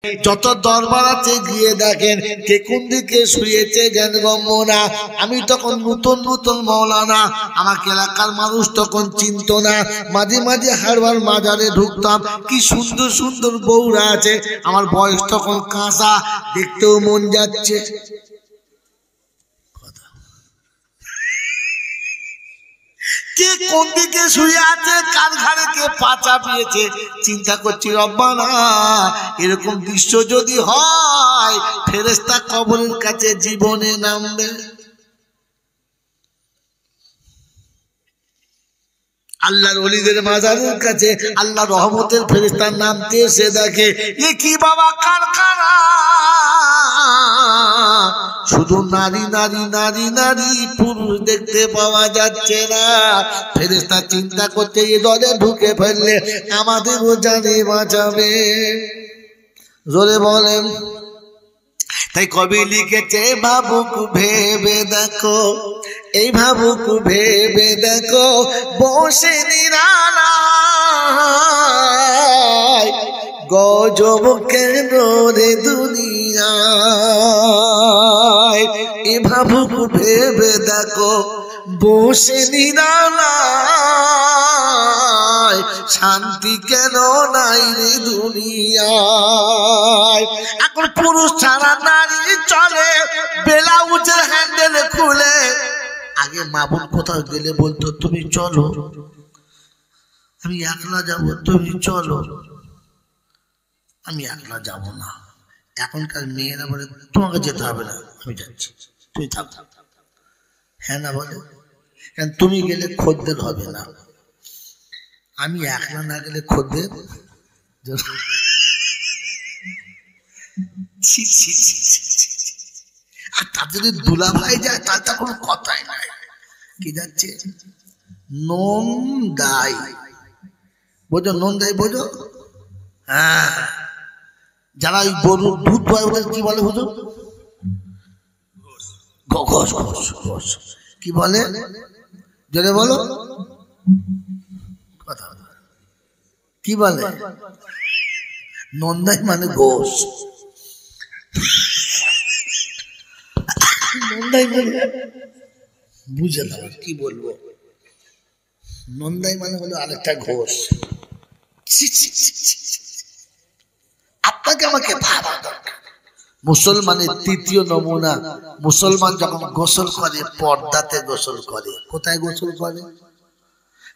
যত দরবার আছে গিয়ে দেখেন কে কোন দিকে শুয়েছে জ্ঞানগম্য না। আমি তখন নতুন নতুন মৌলানা, আমাকে এলাকার মানুষ তখন চিনত না। মাঝে মাঝে হারবার মাজারে ঢুকতাম, কি সুন্দর সুন্দর বউরা আছে। আমার বয়স তখন কাঁচা, দেখতেও মন যাচ্ছে। কে কোন দিকে শুয়ে আছে, কার ঘাড়ে কে পা চাপিয়েছে, চিন্তা করছি রব্বানা এরকম দৃশ্য যদি হয় ফেরেশতা কবরের কাছে জীবনে নামবে। আল্লাহর ওলিদের মাজারের কাছে আল্লাহ রহমতের ফেরেশতা নামতে এসে দেখে এ কি বাবা কারখানা, শুধু নারী নারী নারী নারী, পুরুষ দেখতে পাওয়া যাচ্ছে না। ফেরেশতা চিন্তা করতে এই দলে ঢুকে ফেললে আমাদেরও জানে বাঁচাবে। জোরে বলেন। তাই কবি লিখেছে ভাবুক ভেবে দেখো, এই ভাবুক ভেবে দেখো বসে নিরালায়, গজব কেন রে দুনিয়ায়। এ ভাবুক ভেবে দেখো বসে নিরালায়, শান্তি কেন নাই রে দুনিয়ায়। এখন পুরুষ ছাড়া নারী চলে, ব্লাউজের হ্যান্ডেল খুলে। আগে মা বোন কোথাও গেলে বলতো তুমি চলো, আমি একলা যাবো, তুমি চলো, আমি একলা যাব না। এখনকার মেয়েরা বলে তোমাকে যেতে হবে না, আমি যাচ্ছি, তুই থাক। হ্যাঁ না বলে, কারণ তুমি গেলে খদ্দের হবে না, আমি একলা না গেলে খদ্দের। আর তার যদি দুলা ভাই যায় তার তো কোনো কথাই নাই। কি যাচ্ছে নন দাই, বোঝো নন দাই বোঝো? হ্যাঁ, যারা ওই গরুর দুধ হয় ওদের কি বলে বুঝো? ঘোষ ঘোষ ঘোষ। কি বলে জোরে বলো? কথা কি বলে? নন্দাই মানে ঘোষ। নন্দাই মানে বুঝে না কি বলবো। নন্দাই মানে হলো আরেকটা ঘোষ। আপনাকে আমাকে ভাবা দরকার। মুসলমানের তৃতীয় নমুনা, মুসলমান যখন গোসল করে পর্দাতে গোসল করে। কোথায় গোসল করে?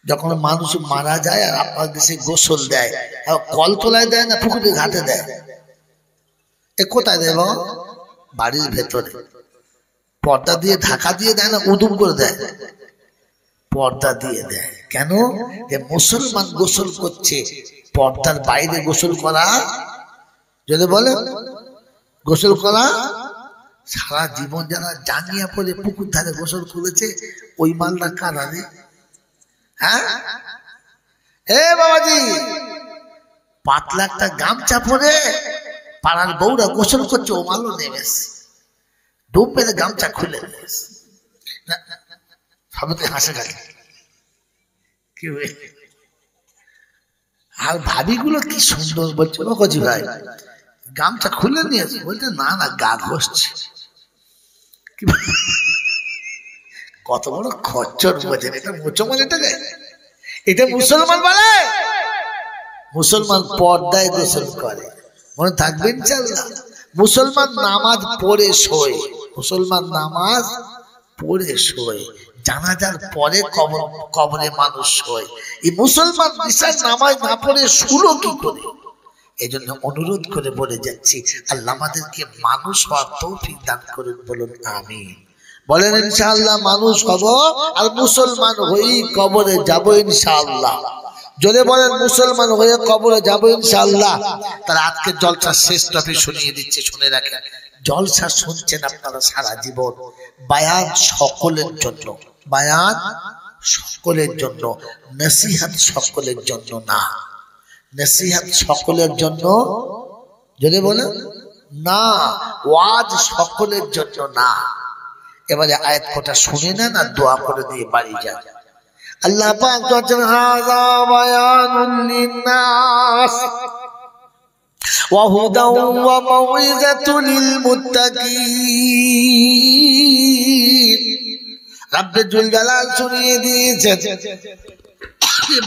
যখন মানুষ মারা যায় আর আপনার দেশে গোসল দেয়, কলতলায় দেয় না পুকুরে ঘাটে দেয়? এ কোথায় দেয়? বাড়ির ভেতরে পর্দা দিয়ে ঢাকা দিয়ে দেয় না, উদুম করে দেয়? পর্দা দিয়ে দেয়। কেন? যে মুসলমান গোসল করছে, পর্দার বাইরে গোসল করা, যদি বলে গোসল করা। সারা জীবন যারা জাঙ্গিয়া পরে পুকুর ধারে গোসল করেছে ওই মালটা কারা রে? হ্যাঁ এ বাবাজি, পাতলা একটা গামছা পরে পাড়ার বউরা গোসল করছে, ও মালও নেমেস ডুব মেরে গামছা খুলে নেমেস। সবাই হাসে থাকে। কি আর ভাবিগুলো কি সুন্দর বলছে ও কজি ভাই, গামছা খুলে নিয়েছে, বলতে না না গা ঘষছে। কত বড় খচ্চর বোঝেন, এটা মুসলমান, এটা মুসলমান বলে। মুসলমান পর্দায় গোসল করে, মনে থাকবেন ইনশাআল্লাহ। মুসলমান নামাজ পড়ে শোয়, মুসলমান নামাজ পড়ে শোয়, জানাজার পরে কবরে মানুষ শোয়। এই মুসলমান ঈশার নামাজ না পড়ে শুলো কি করে? এই জন্য অনুরোধ করে বলে যাচ্ছি, আল্লাহ আমাদেরকে মানুষ হওয়ার তৌফিক দান করুন, বলুন আমিন। বলেন ইনশাআল্লাহ মানুষ হব আর মুসলমান হই কবরে যাব ইনশাআল্লাহ। যদি বলেন মুসলমান হয়ে কবরে যাব ইনশাআল্লাহ। তার আজকে জলসা শেষ টপি শুনিয়ে দিচ্ছে, শুনে রাখেন। জলসা শুনছেন আপনারা সারা জীবন, বায়ান সকলের জন্য, বায়ান সকলের জন্য, নসিহত সকলের জন্য না। নসিহত সকলের জন্য যদি বলেন না, ওয়াজ সকলের জন্য না। এবারে আয়াত কটা শুনে নেন আর দোয়া করে দিয়ে বাড়ি যান। আল্লাহ পাক বলেন হাযা বায়ানুন লিন্নাস, وهدى وموعظة للمتقين رب الجلال শুনিয়ে দিয়েছেন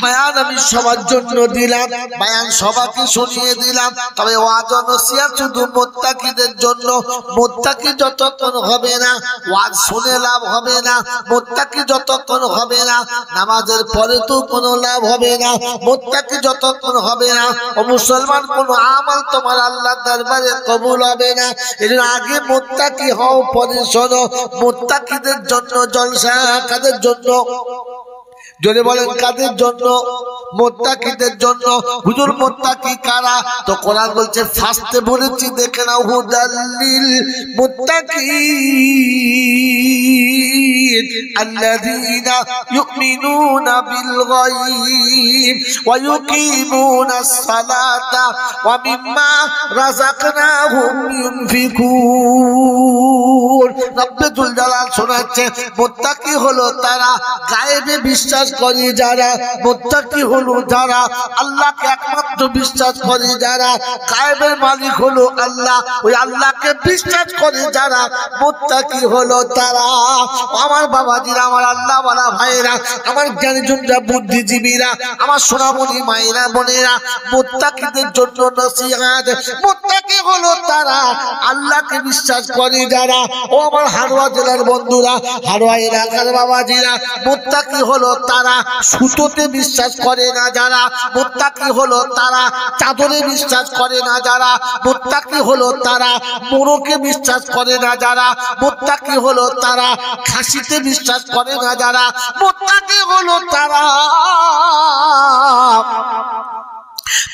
বয়ান আমি সবার জন্য দিলাম, বয়ান সবাইকে শুনিয়ে দিলাম, তবে ওয়াজ ও নসিহত শুধু মুত্তাকিদের জন্য। মুত্তাকি যতক্ষণ হবে না ওয়াজ শুনে লাভ হবে না, মুত্তাকি যতক্ষণ হবে না নামাজের পরে তো কোনো লাভ হবে না, মুত্তাকি যতক্ষণ হবে না ও মুসলমান কোনো আমল তোমার আল্লাহর দরবারে কবুল হবে না। এর আগে মুত্তাকি হও, পরে শোনো মুত্তাকিদের জন্য জলসা। কাদের জন্য? জোরে বলেন কাদের জন্য? মুত্তাকিদের জন্য। হুজুর মুত্তাকি কারা? তো কোরআন বলছে ফাস্তে বলেছি দেখে নাও, হুদাল্লিল মুত্তাকিন আল্লাযীনা ইউমিনুনা বিল গায়ব ওয়া ইউকিমুনাস সালাতা ওয়া মিম্মা রাযাকনাহুম ইউনফিকুন। রব্বুল জালাল শোনাচ্ছে মুত্তাকি হলো তারা গায়েবে বিশ্বাস করে যারা, মুত্তাকি হলো যারা আল্লাহকে একমাত্র বিশ্বাস করে যারা, গায়েবের মালিক হলো আল্লাহ, ওই আল্লাহকে বিশ্বাস করে যারা মুত্তাকি হলো তারা। আমার বাবাজিরা, আমার আল্লাহ ওয়ালা ভাইরা, আমার জ্ঞানীজনরা, বুদ্ধিজীবীরা, আমার সোনামণি মায়েরা বোনেরা, মুত্তাকিদের জন্য নসিহত। মুত্তাকি হলো তারা আল্লাহকে বিশ্বাস করে যারা। ও আমার হাড়োয়া জেলার বন্ধুরা, হাড়োয়া এলাকার বাবাজিরা, মুত্তাকি হলো তারা সুতোতে বিশ্বাস করে না যারা, মুত্তাকি হলো তারা চাদরে বিশ্বাস করে না যারা, মুত্তাকি হলো তারা মোরকে বিশ্বাস করে না যারা, মুত্তাকি হলো তারা খাসিতে বিশ্বাস করে না যারা, মুত্তাকি হলো তারা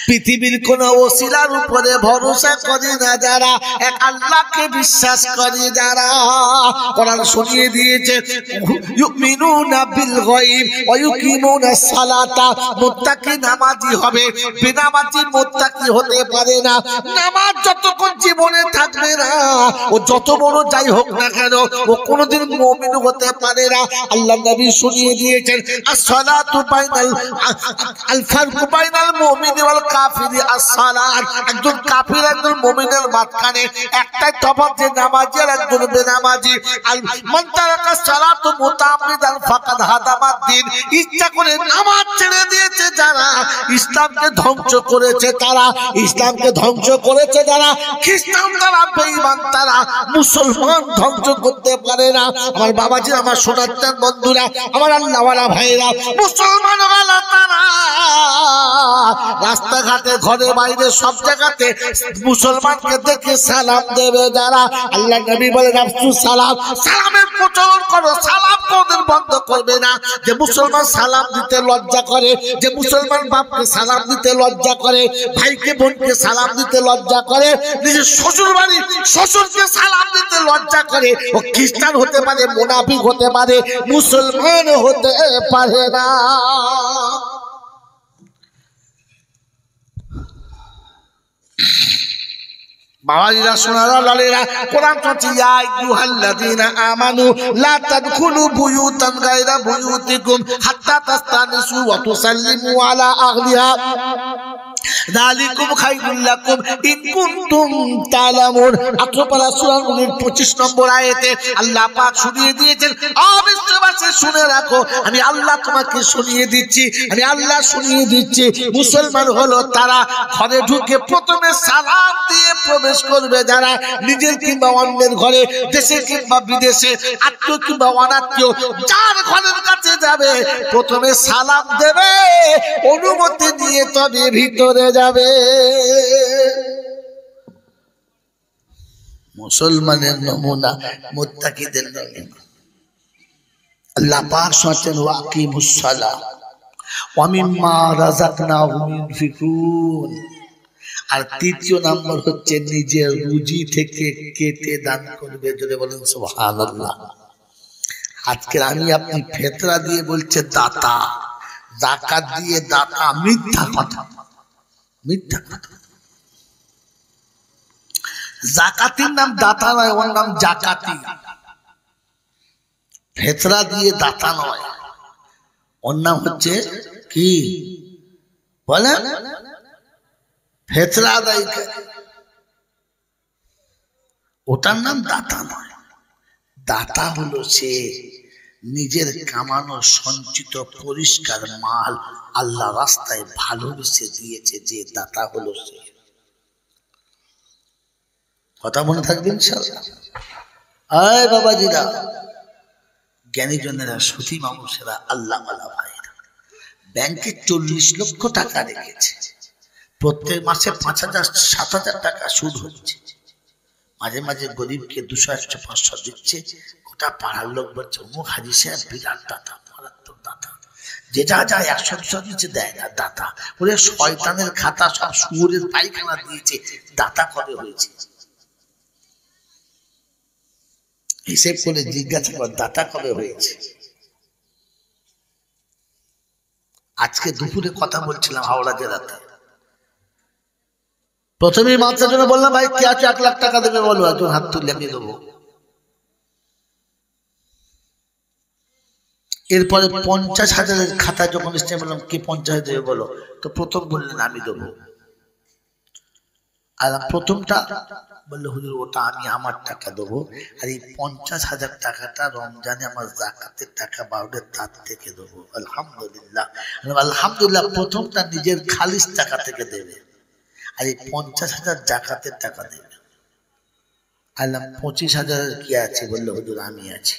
পৃথিবীর কোন ওসিলার উপরে ভরসা করে না যারা, এক আল্লাহকে বিশ্বাস করে যারা। কোরআন শুনিয়ে দিয়েছে ইউমিনুনা বিল গায়ব ওয়া ইউকিমুনাস সালাতা। মুত্তাকি নামাজি হবে, বেনামাজি মুত্তাকি হতে পারে না। নামাজ যতক্ষণ জীবনে থাকবে না, ও যত বড় যাই হোক না কেন, ও কোনোদিন মুমিন হতে পারে না। আল্লাহ নবী শুনিয়ে দিয়েছেন as-সালাতু বাইনাল আল-ফারকু বাইনাল মুমিন ওয়াল কাফির as-সালাত। একজন কাফির একজন মুমিনের মাঝখানে একটাই তফাৎ, যে নামাজি আর একজন বেনামাজি। মান তারাকা সালাতু মুতাআম্মিদান ফাকাদ হাদামাদ-দ্বীন। ইচ্ছা করে নামাজ ছেড়ে দিয়েছে যারা, ইসলামকে ধ্বংস করেছে তারা। ইসলামকে ধ্বংস করেছে যারা, খ্রিস্টান তারা, বেঈমান তারা, মুসলমান ধ্বংস করতে পারে না। আমার বাবাজি, আমার সোনার বন্ধুরা, আমার আল্লাহওয়ালা ভাইরা, মুসলমান ওয়ালা তারা রাস্তাঘাটে ঘরে বাইরে সব জায়গাতে মুসলমানকে দেখে সালাম দেবে যারা। আল্লাহ নবী বলেন আফসুস সালাম, সালামের প্রচলন করো, সালাম কোনদিন বন্ধ করবে না। যে মুসলমান সালাম দিতে লজ্জা করে, যে মুসলমান বাপকে সালাম দিতে লজ্জা করে, ভাইকে বোনকে সালাম দিতে লজ্জা করে, নিজের শ্বশুর বাড়ি শ্বশুরকে সালাম দিতে লজ্জা করে, ও খ্রিস্টান হতে পারে, মুনাফিক হতে পারে, মুসলমান হতে পারে না। বাবাজিরা, সোনারা, লালেরা, কোরআন বলছে ইয়া আইয়ুহাল্লাযীনা আমানু লা তাদখুলু বুয়ুতান গায়রা বুয়ুতিকুম হাত্তা তাস্তানিসু ওয়া তুসাল্লিমু আলা আহলিহা যালিকুম খায়রুল লাকুম ইন কুনতুম তা'লামুন। 18 পারা সূরা নূরের 25 নম্বর আয়াতে আল্লাহ পাক শুনিয়ে দিয়েছেন, অবিশ্বাসী শুনে রাখো, আমি আল্লাহ তোমাকে শুনিয়ে দিচ্ছি, আমি আল্লাহ শুনিয়ে দিচ্ছি। মুসলমান হলো তারা ঘরে ঢুকে প্রথমে সালাম দিয়ে প্রবেশ করবে যারা, নিজের কিংবা অন্যের ঘরে, দেশে কিংবা বিদেশে, আত্মীয় কিংবা অনাত্মীয়, যার ঘরের কাছে যাবে প্রথমে সালাম দেবে, অনুমতি নিয়ে তবে ভিতরে যাবে। মুসলমানের নমুনা, মুত্তাকিদের নমুনা। আল্লাহ পাক বলেন ওয়াকিমুস সালাহ ওয়া মিম্মা রাযাকনাহুম ইউনফিকুন। আর তৃতীয় নাম্বার হচ্ছে নিজের রুজি থেকে কেটে দান করবে। যদি বলেন সুবহানাল্লাহ। আজকে আমি আপনি ফেতরা দিয়ে বলছে দাতা, যাকাত দিয়ে দাতা, মিথ্যা কথা, মিথ্যা কথা। যাকাতির নাম দাতা নয়, ওর নাম জাকাতি। ফেতরা দিয়ে দাতা নয়, ওর নাম হচ্ছে কি বলেন? ফেতরা আদায় করে, ওটার নাম দাতা নয়। দাতা হলো সে নিজের কামানো সঞ্চিত পরিষ্কার মাল আল্লাহ রাস্তায় ভালোবেসে দিয়েছে, যে দাতা হলো সে। কথা মনে থাকবে ইনশাআল্লাহ। আয় বাবাজিরা, জ্ঞানীজনেরা, সুধী মানুষেরা, আল্লাহ ওয়ালা ভাইরা, ব্যাংকে 40 লক্ষ টাকা রেখেছে, প্রত্যেক মাসে 5,000 7,000 টাকা সুদ হচ্ছে, মাঝে মাঝে গরিবকে 200 100 500 দিচ্ছে। গোটা পাড়ার লোক বলছে অমুক হাজি সাহেব বিরাট দাতা, মারাত্মক দাতা, যে যা যায় 100 200 দিচ্ছে, দেয় না দাতা। ওরে শয়তানের খাতা, সব শুয়োরের পায়খানা দিয়েছে, দাতা কবে হয়েছে? হিসেব করে জিজ্ঞাসা কর, দাতা কবে হয়েছে? আজকে দুপুরে কথা বলছিলাম হাওড়া জেলাতে, প্রথমেই মাত্রার জন্য বললাম ভাই কে আছে 1 লাখ টাকা দেবে বলো, একজন হাত তুললে আমি দেবো। এরপরে 50,000-এর খাতা যখন এসছে বললাম কে 50,000 দেবে বলো, তো প্রথম বললেন আমি দেবো। আর প্রথমটা বললো হুজুর ওটা আমি আমার টাকা দেবো, আর এই 50,000 টাকাটা রমজানে আমার যাকাতের টাকা বাউলের তার থেকে দেবো। আলহামদুলিল্লাহ, আলহামদুলিল্লাহ। প্রথমটা নিজের খালিস টাকা থেকে দেবে, আর এই 50,000 যাকাতের টাকা দেবে। আল্লাহ 25,000-এর কি আছে? বললো হুজুর আমি আছি।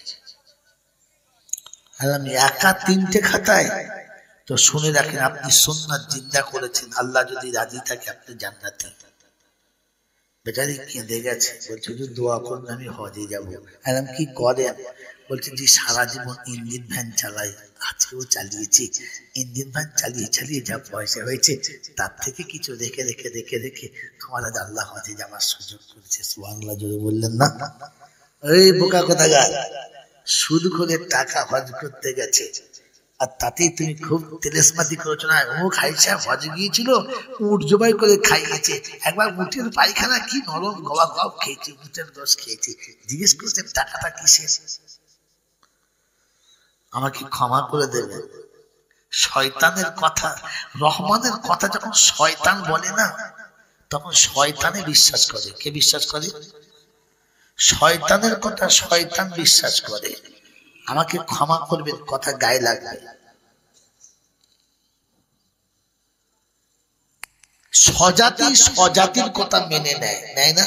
আল্লাহ একা 3টে খাতায়? তো শুনে রাখেন, আপনি সুন্নাত জিন্দা করেছেন, আল্লাহ যদি রাজি থাকে আপনি জান্নাতে। বেচারি কেঁদে গেছে, বলছে যে দোয়া করুন আমি হজে যাবো। আলাম কি করেন? বলছে যে সারা জীবন ইঞ্জিন ভ্যান চালাই, আজকেও চালিয়েছি, ইঞ্জিন ভ্যান চালিয়ে চালিয়ে যা পয়সা হয়েছে তার থেকে কিছু রেখে রেখে রেখে রেখে আমার আজ আল্লাহ হজে যাওয়ার সুযোগ করেছে। সুবহানাল্লাহ জোরে বললেন না? এই বোকা কোথাকার, সুদ করে টাকা হজ করতে গেছে, আর তাতেই তুমি খুব তেলেসমাতি করেছো না। অমুক হাজি সাহেব হজে গিয়েছিল, উট জবাই করে খাইয়েছে, একবার উটের পায়খানা কি নরম, গলা গপ খেয়েছে, উটের গোশ খেয়েছে, জিজ্ঞেস করছেন টাকাটা কিসের? আমাকে ক্ষমা করে দেবে। শয়তানের কথা, রহমানের কথা যখন শয়তান বলে না, তখন শয়তানে বিশ্বাস করে। কে বিশ্বাস করে? শয়তানের কথা শয়তান বিশ্বাস করে। আমাকে ক্ষমা করবেন, কথা গায়ে লাগবে। স্বজাতি স্বজাতির কথা মেনে নেয়, নেয় না?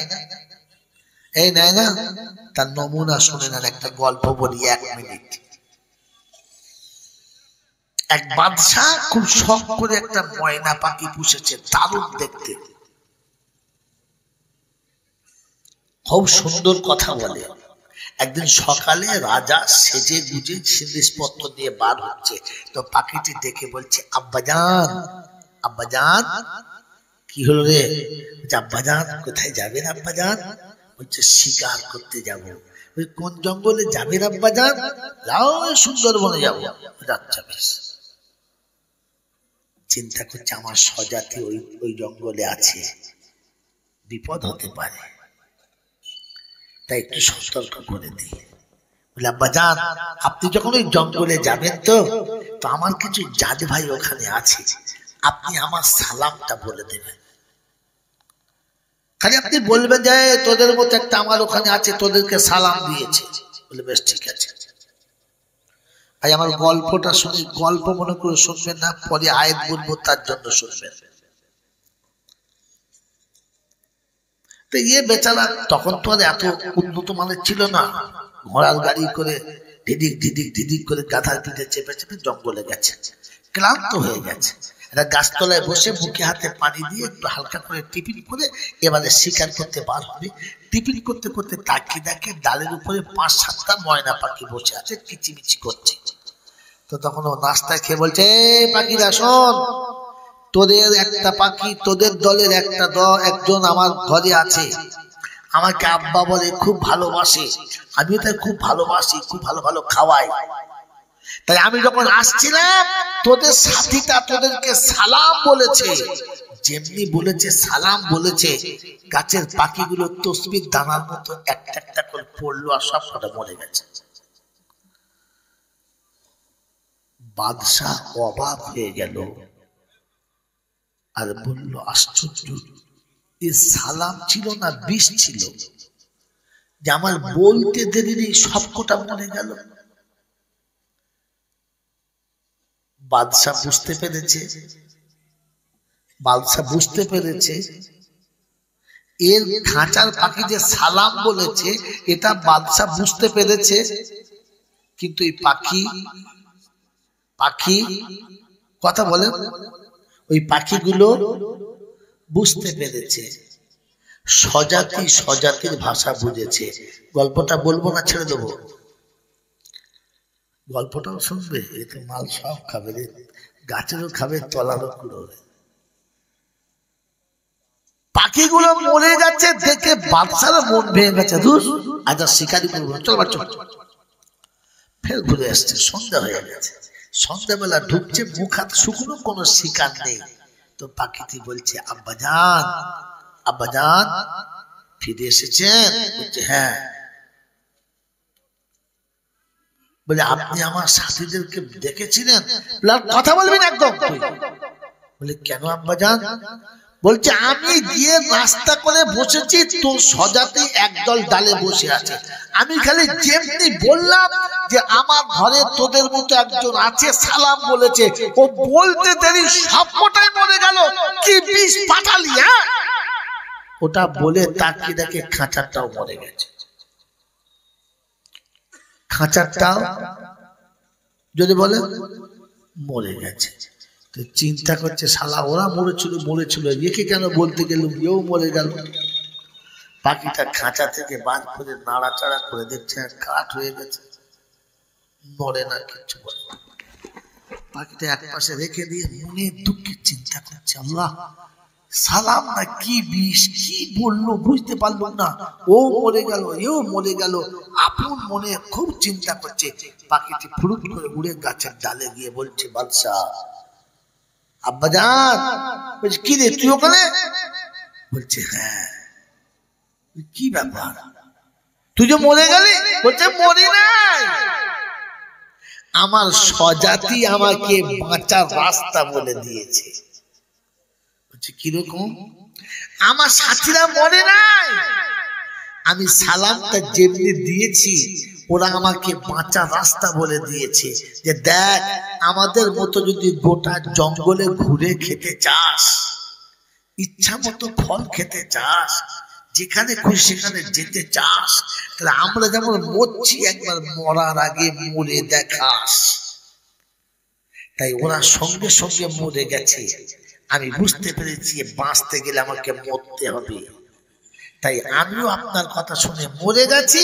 এই নেয় না? তার নমুনা শুনে নেন, একটা গল্প বলি 1 মিনিট। এক বাদশা খুব শখ করে একটা ময়না পাখি পুষেছে, দারুণ দেখতে, খুব সুন্দর কথা বলে। একদিন সকালে রাজা সেজে গুজে জিনিসপত্র দিয়ে বার হচ্ছে, তো পাখিটি দেখে বলছে আব্বাজান, আব্বাজান। কি হলো রে? আব্বাজান কোথায় যাবেন আব্বাজান? বলছে শিকার করতে যাবো। কোন জঙ্গলে যাবেন আব্বাজান? যাও সুন্দরবনে যাবো। আচ্ছা বেশ। চিন্তা করছে আমার স্বজাতি ওই জঙ্গলে আছে, বিপদ হতে পারে, তাই একটু সতর্ক করে দিই। বলে আব্বাজান আপনি যখন ওই জঙ্গলে যাবেন তো আমার কিছু জাত ভাই ওখানে আছে, আপনি আমার সালামটা বলে দেবেন। খালি আপনি বলবেন যে তোদের মতো একটা আমার ওখানে আছে, তোদেরকে সালাম দিয়েছে। বলে বেশ ঠিক আছে ভাই, আমার গল্পটা শুনে গল্প মনে করে শুনবেন না, পরে আয়াত বলবো তার জন্য শুনবেন। তো বেচারা তখন তো আর এত উন্নত মানের ছিল না, ঘোড়ার গাড়ি করে ধিদিক ধিদিক ধিদিক করে গাধার পিঠে চেপে চেপে জঙ্গলে গেছে, ক্লান্ত হয়ে গেছে। একটা গাছতলায় বসে মুখে হাতে পানি দিয়ে একটু হালকা করে টিফিন করে এবারে শিকার করতে বার হবে। টিফিন করতে করতে তাকিয়ে দেখে ডালের উপরে 5-7টা ময়না পাখি বসে আছে, কিচিমিচি করছে। তো তখন ও নাস্তায় খেয়ে বলছে পাখিরা শোন, তোদের একটা পাখি, তোদের দলের একজন আমার ঘরে আছে, আমাকে আব্বা বলে, খুব ভালোবাসে, আমিও তাই খুব ভালোবাসি, খুব ভালো ভালো খাওয়াই। তাই আমি যখন আসছিলাম তোদের সাথীটা তোদেরকে সালাম বলেছে, যেমনি বলেছে সালাম বলেছে, গাছের পাখিগুলো তসবির দানার মতো একটা একটা করে পড়লো, আর সব কটা মরে গেছে। বাদশাহ অবাক হয়ে গেল, আর বলল আশ্চর্য, এ সালাম ছিল না বিষ ছিল, যে আমার বলতে দেরি নেই সবকটা মরে গেল। বাদশা বুঝতে পেরেছে, বাদশা বুঝতে পেরেছে এর খাঁচার পাখি যে সালাম বলেছে এটা বাদশা বুঝতে পেরেছে, কিন্তু এই পাখি পাখি কথা বলে ওই পাখিগুলো বুঝতে পেরেছে, স্বজাতি স্বজাতির ভাষা বুঝেছে। গল্পটা বলবো না ছেড়ে দেবো? গল্পটাও শুনবে, এতে মাল সব খাবে, গাছেরও খাবে, তলারও কুড়োবে। পাখিগুলো মরে যাচ্ছে দেখে বাদশার মন ভেঙে গেছে, আচ্ছা শিকারি করবো, চল বাচ্চা। ফের ঘুরে আসছে, সন্ধ্যা হয়ে গেছে, সন্ধ্যাবেলা ঢুকছে, মুখ হাত শুকনো, কোনো শিকার নেই। তো পাখিটি বলছে আব্বাজান, আব্বাজান ফিরে এসেছেন? বলছে হ্যাঁ। বলে আপনি আমার সাথীদেরকে দেখেছিলেন? কথা বলবেন একদম। বলে কেন আব্বাজান? বলছে আমি গিয়ে নাস্তা করে বসেছি, তোর স্বজাতি একদল ডালে বসে আছে, আমি খালি যেমনি বললাম যে আমার ঘরে তোদের মতো একজন আছে সালাম বলেছে, ও বলতে দেরি সবকটাই মরে গেল, কি বিষ পাঠালি? হ্যাঁ, ওটা বলে তাকিয়ে দেখে খাঁচারটাও মরে গেছে। খাঁচারটাও যদি বলে মরে গেছে। চিন্তা করছে শালা ওরা মরেছিল একে কেন বলতে গেল, এও মরে গেল। পাখিটা খাঁচা থেকে বার করে নাড়াচাড়া করে দেখছে কাঠ হয়ে গেছে, নড়ে না, কিছু বলে। পাখিটা এক পাশে রেখে দিয়ে মনে দুঃখে চিন্তা করছে, আল্লাহ সালাম না কি বিষ, কি বললো বুঝতে পারলো না, ও মরে গেল, এও মরে গেল। আপন মনে খুব চিন্তা করছে। পাখিটি ফুরুত করে উড়ে গাছের ডালে গিয়ে বলছে বাদশাহ, আব্বাজান। বলছে কি রে তুই ওখানে? বলছে হ্যাঁ। কি ব্যাপার, তুই যে মরে গেলি? বলছে মরি নাই, আমার স্বজাতি আমাকে বাঁচার রাস্তা বলে দিয়েছে। বলছে কিরকম? আমার সাথীরা মরে নাই, আমি সালামটা যেমনি দিয়েছি ওরা আমাকে বাঁচার রাস্তা বলে দিয়েছে, যে দেখ আমাদের মতো যদি গোটা জঙ্গলে ঘুরে খেতে চাস, ইচ্ছা মতো ফল খেতে চাস, যেখানে খুশি সেখানে যেতে চাস, তাহলে আমরা যেমন মরছি একবার মরার আগে মরে দেখাস। তাই ওরা সঙ্গে সঙ্গে মরে গেছে, আমি বুঝতে পেরেছি বাঁচতে গেলে আমাকে মরতে হবে, তাই আমিও আপনার কথা শুনে মরে গেছি,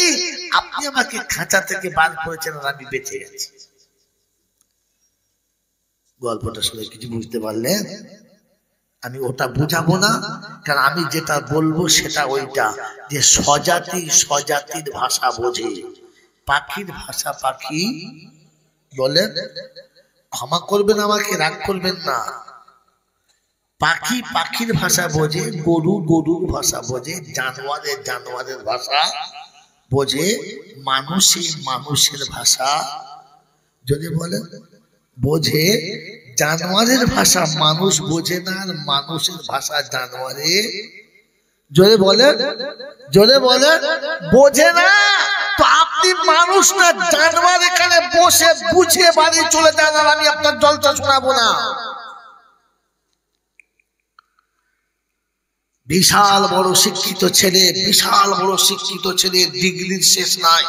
আপনি আমাকে খাঁচা থেকে বার করেছেন আর আমি বেঁচে গেছি। গল্পটা শুনে কিছু বুঝতে পারলেন? আমি ওটা বুঝাবো না, কারণ আমি যেটা বলবো সেটা ওইটা, যে স্বজাতি স্বজাতির ভাষা বোঝে, পাখির ভাষা পাখি বলেন। ক্ষমা করবেন আমাকে, রাগ করবেন না। পাখি পাখির ভাষা বোঝে, গরু গরুর ভাষা বোঝে, জানোয়ারের জানোয়ারের ভাষা বোঝে, মানুষই মানুষের ভাষা যদি বলে বোঝে। জানোয়ারের ভাষা মানুষ বোঝে না, আর মানুষের ভাষা জানোয়ারে জোরে বলে বোঝে না। তো আপনি মানুষ না জানোয়ার, এখানে বসে বুঝে বাড়ি চলে যান, আর আমি আপনার জলটা শোনাবো না। বিশাল বড় শিক্ষিত ছেলে, বিশাল বড় শিক্ষিত ছেলে, ডিগ্রির শেষ নাই,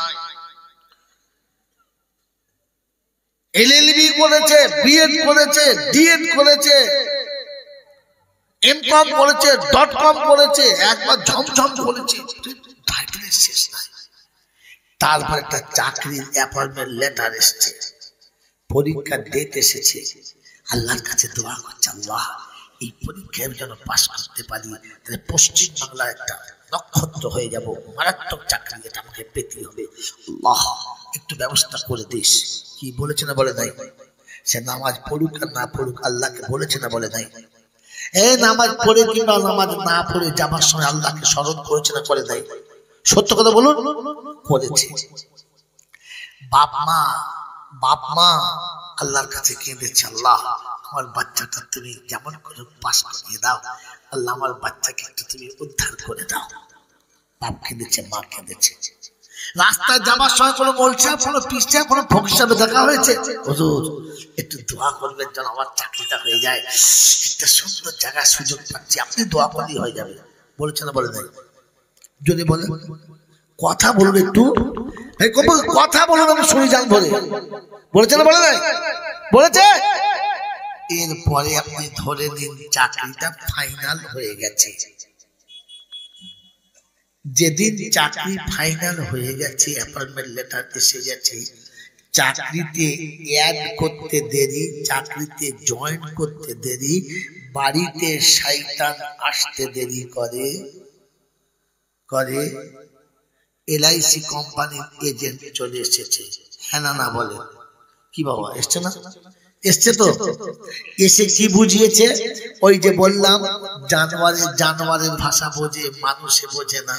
এলএলবি করেছে, বিএড করেছে, ডিএড করেছে, এমকম করেছে, ডটকম করেছে, একবার ঝমঝম করেছে, টাইটেলের শেষ নাই। তারপর একটা চাকরির অ্যাপয়েন্টমেন্ট লেটার এসেছে, পরীক্ষার ডেট এসেছে। আল্লাহর কাছে দোয়া করছে, আল্লাহ এই পরীক্ষায় যেন পাস করতে পারি, তাহলে পশ্চিম বাংলার একটা নক্ষত্র হয়ে যাব, মারাত্মক চাকরি, এটা আমাকে পেতে হবে, আল্লাহ একটু ব্যবস্থা করে দিস। কি বলেছে না বলে নাই? সে নামাজ পড়ুক আর না পড়ুক আল্লাহকে বলেছে না বলে নাই? এই নামাজ পড়ে কিংবা নামাজ না পড়ে যাবার সময় আল্লাহকে স্মরণ করেছে না করে নাই? সত্য কথা বলুন, করেছে। বাপ মা আল্লাহর কাছে কেঁদেছে, আল্লাহ আমার বাচ্চাটা তুমি যেমন করে পাস করিয়ে দাও, আল্লাহ আমার বাচ্চাকে একটু তুমি উদ্ধার করে দাও। বাপ কেঁদেছে, মা কেঁদেছে। রাস্তায় যাবার সময় কোনো বলছে, কোনো পিসছে, কোনো ফকির হিসাবে দেখা হয়েছে, হুজুর একটু দোয়া করবেন যেন আমার চাকরিটা হয়ে যায়, একটা সুন্দর জায়গায় সুযোগ পাচ্ছি, আপনি দোয়া করলেই হয়ে যাবে। বলেছে না বলে নাই? যদি বলে কথা বলুন, একটু কথা বলুন, আমি শুনি যান বলে। বলেছে না বলে নাই? বলেছে। এরপরে আপনি ধরে নিন চাকরিটা ফাইনাল হয়ে গেছে। যেদিন চাকরি ফাইনাল হয়ে গেছে, অ্যাপয়েন্টমেন্ট লেটার এসে গেছে, চাকরিতে অ্যাড করতে দেরি, চাকরিতে জয়েন করতে দেরি, বাড়িতে শয়তান আসতে দেরি করে করে এলআইসি কোম্পানির এজেন্ট চলে এসেছে। হ্যাঁ না বলে কি বাবা এসছে না? এসছে তো। এসে কি বুঝিয়েছে? ওই যে বললাম জানোয়ারের ভাষা বোঝে, মানুষে বোঝে না।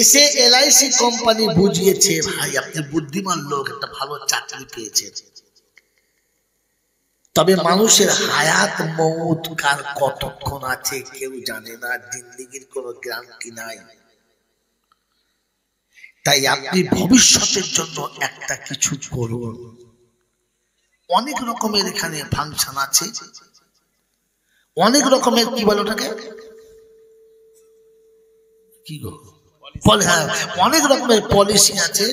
এসে এলআইসি কোম্পানি বুঝিয়েছে, ভাই আপনি বুদ্ধিমান লোক, একটা ভালো চাকরি পেয়েছেন, তবে মানুষের হায়াত মউত কার কতক্ষণ আছে কেউ জানে না, জিন্দেগির কোনো গ্যারান্টি নাই। তাই আপনি ভবিষ্যতের জন্য একটা কিছু করুন। অনেক রকমের এখানে ফাংশন আছে, অনেক রকমের কি বলে ওটাকে, কি গো, হ্যাঁ অনেক রকমের পলিসি আছে।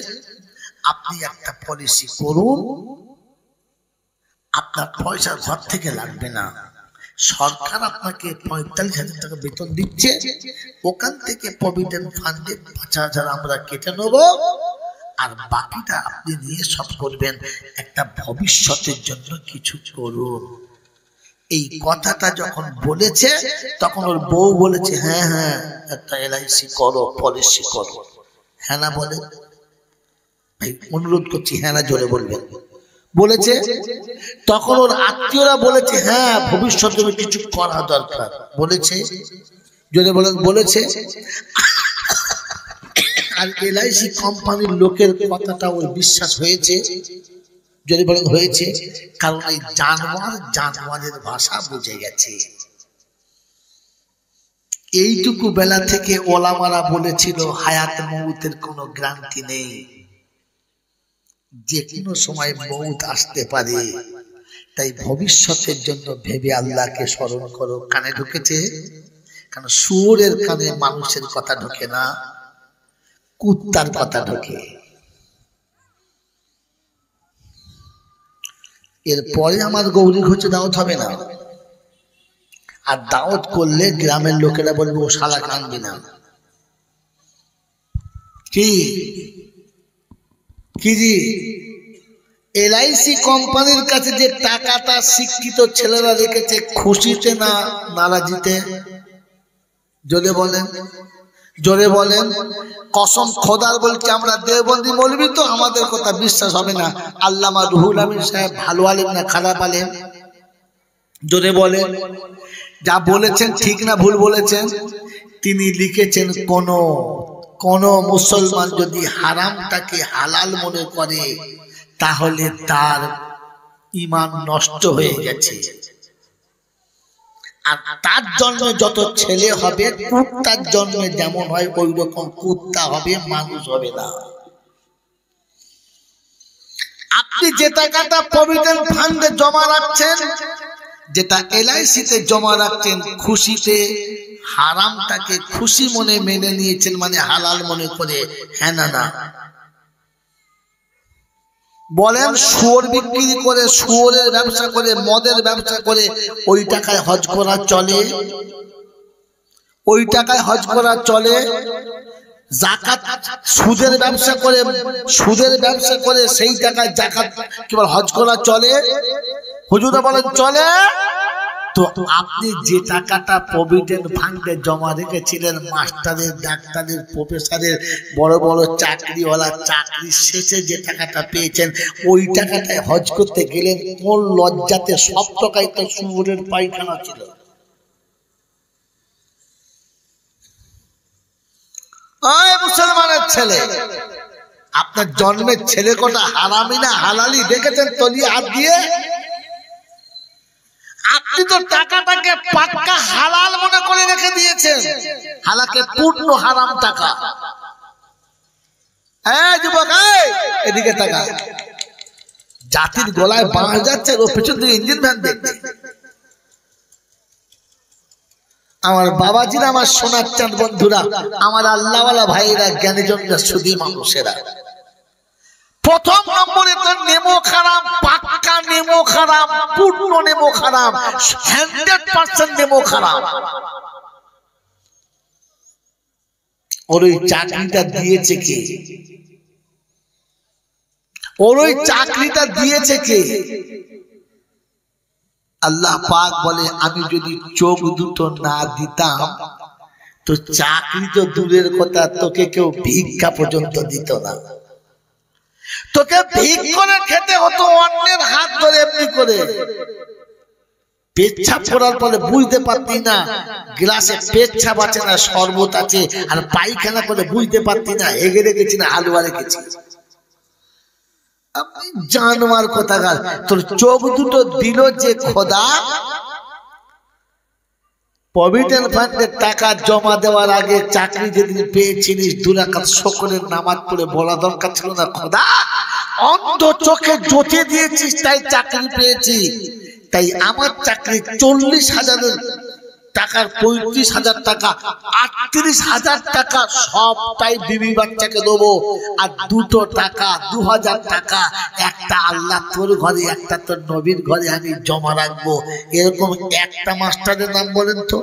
আপনি একটা পলিসি করুন, আপনার পয়সা ঘর থেকে লাগবে না। সরকার আপনাকে 45,000 টাকা বেতন দিচ্ছে, ওখান থেকে প্রভিডেন্ট ফান্ডে 5,000 আমরা কেটে নেব, আর বাকিটা আপনি নিয়ে সব করবেন। একটা ভবিষ্যতের জন্য কিছু করুন। এই কথাটা যখন বলেছে তখন ওর বউ বলেছে, হ্যাঁ হ্যাঁ একটা এলআইসি করো, পলিসি করো। হ্যাঁ না বলে ভাই, অনুরোধ করছি হ্যাঁ না জোরে বলবেন। বলেছে। তখন ওর আত্মীয়রা বলেছে, হ্যাঁ ভবিষ্যতে কিছু করা দরকার। বলেছে, জোরে বলেন, বলেছে। আর এলআইসি কোম্পানির লোকের কথাটা ওর বিশ্বাস হয়েছে, যদি বলেন হয়েছে, কারণ এই জানোয়ারের ভাষা বুঝে গেছে। এইটুকু বেলা থেকে ওলামারা বলেছিল হায়াত মউতের কোনো গ্যারান্টি নেই, যে কোনো সময় মউত আসতে পারে। তাই ভবিষ্যতের জন্য ভেবে আল্লাহকে স্মরণ করো। কানে ঢুকেছে? কারণ শুয়োরের কানে মানুষের কথা ঢোকে না, কুত্তার কথা ঢোকে। এরপরে আমার গৌরী ঘোষে দাওয়াত হবে না, আর দাওয়াত করলে গ্রামের লোকেরা বলবে ও শালা কানবি না। কি জি, এলআইসি কোম্পানির কাছে যে টাকাটা শিক্ষিত ছেলেরা রেখেছে, খুশিতে না নারাজিতে? জোরে বলেন, জোরে বলেন। কসম খোদার বলছি, আমরা দেওবন্দি মৌলবি তো, আমাদের কথা বিশ্বাস হবে না। আল্লামা রুহুল আমিন সাহেব ভালো আলেম না খারাপ আলেম? জোরে বলেন। যা বলেছেন ঠিক না ভুল বলেছেন? তিনি লিখেছেন, কোন মুসলমান যদি হারামটাকে হালাল মনে করে তাহলে তার ঈমান নষ্ট হয়ে গেছে, আর তার জন্মে যত ছেলে হবে কুত্তার জন্মে যেমন হয় ওই রকম কুত্তা হবে, মানুষ হবে না। আপনি যে টাকাটা প্রভিডেন্ট ফান্ডে জমা রাখছেন, যেটা এলআইসিতে জমা রাখছেন, খুশিতে হারামটাকে খুশি মনে মেনে নিয়েছেন, মানে হালাল মনে করে। হ্যাঁ না বলেন? শুয়োর বিক্রি করে, শুয়োরের ব্যবসা করে, মদের ব্যবসা করে, ওই টাকায় হজ করা চলে? ওই টাকায় হজ করা চলে? যাকাত, সুদের ব্যবসা করে সেই টাকায় যাকাত কি বল হজ করা চলে? হুজুরা বলেন চলে। তো আপনি যে টাকাটা প্রভিডেন্ট ফান্ডে জমা রেখেছিলেন, মাস্টারের, ডাক্তারের, প্রফেসরের, বড় বড় চাকরিওয়ালা, চাকরি শেষে যে টাকাটা পেয়েছেন, ওই টাকাটায় হজ করতে গেলেন কোন লজ্জাতে? সব টাকায় তো শুয়োরের পায়খানা ছিল। ওই মুসলমানের ছেলে, আপনার জন্মের ছেলে কটা হারামি না হালালি দেখেছেন তলিয়ে হাত দিয়ে? আপনি তো টাকাটাকে পাক্কা হালাল মনে করে রেখে দিয়েছেন, হালাকে পূর্ণ হারাম টাকা। যুবক এদিকে টাকা, জাতির গলায় বাঁশ যাচ্ছে, ও পেছন থেকে ইঞ্জিন ভ্যান দেখছে। আমার বাবাজিরা, আমার সোনার চাঁদ বন্ধুরা, আমার আল্লাহওয়ালা ভাইরা, জ্ঞানীজনরা, সুধী মানুষেরা, প্রথম নম্বরে তো নেমো খারাপ, পাক্কা নেমো খারাপ, পূর্ণ নেমো খারাপ, 100% নেমো খারাপ। ওর ওই চাকরিটা দিয়েছে কে? ওর ওই চাকরিটা দিয়েছে কে? আল্লাহ পাক বলে, আমি যদি চোখ দুটো না দিতাম তো চাকরি তো দূরের কথা, তোকে কেউ ভিক্ষা পর্যন্ত দিত না। তোকে ভিক করে খেতে হতো, অন্যের হাত ধরে এমনি করে। পেচ্ছাপ করার পরে বুঝতে পারতি না গ্লাসে পেচ্ছাপ আছে না শরবত আছে, আর পায়খানা করে বুঝতে পারতি না হেগে রেখেছি না হালুয়া রেখেছি। আপনি জানোয়ার কোথাকার, তোর চোখ দুটো দিল যে খোদা, প্রভিডেন্ট ফান্ডের টাকা জমা দেওয়ার আগে চাকরি যেদিন পেয়েছিলিস 2 রাকাত শুকরের নামাজ পড়ে বলা দরকার ছিল না, খোদা অন্ধ চোখে জ্যোতি দিয়েছিস তাই চাকরি পেয়েছি। তাই আমার চাকরি 40,000 টাকার 35,000 টাকা, 38,000 টাকা সবটাই বিবি বাচ্চাকে দেবো, আর 2 টাকা 2,000 টাকা একটা আল্লাহ তোর ঘরে, একটা তোর নবীর ঘরে আমি জমা রাখবো। এরকম একটা মাস্টারের নাম বলেন তো?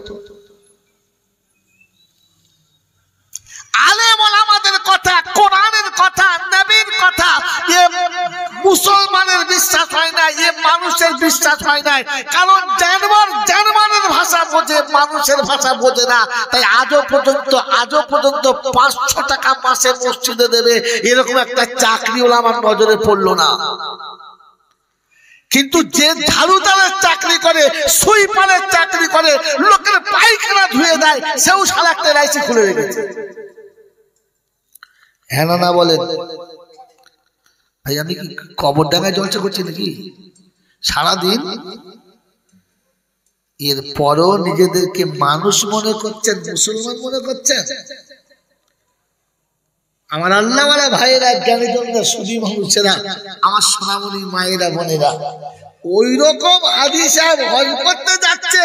আলেম ওলামাদের কথা, কোরআনের কথা, নবীর কথা, এ মুসলমানের বিশ্বাস হয় না, এ মানুষের বিশ্বাস হয় না। কারণ জানোয়ারের ভাষা বোঝে, মানুষের ভাষা বোঝে না। তাই আজও পর্যন্ত 500 টাকা মাসে মসজিদে দেবে, এরকম একটা চাকরিওয়ালা আমার নজরে পড়লো না। কিন্তু যে ঝাড়ুদারের চাকরি করে, সুইপারের চাকরি করে, লোকের পায়খানা ধুয়ে দেয়, সেও সারা একটা রাইসি খুলে রেখেছে। হ্যাঁ না বলেন ভাই, আমি কি কবর ডাঙায় জলসা করছি নাকি সারাদিন? এরপরও নিজেদেরকে মানুষ মনে করছেন, মুসলমান মনে করছেন। আমার আল্লাহওয়ালা ভাইয়েরা, জ্ঞানীজনরা, সুধী মানুষেরা, আমার সোনামণি মায়েরা, বোনেরা, ওই রকম হাজী সাহেব হজ করতে যাচ্ছে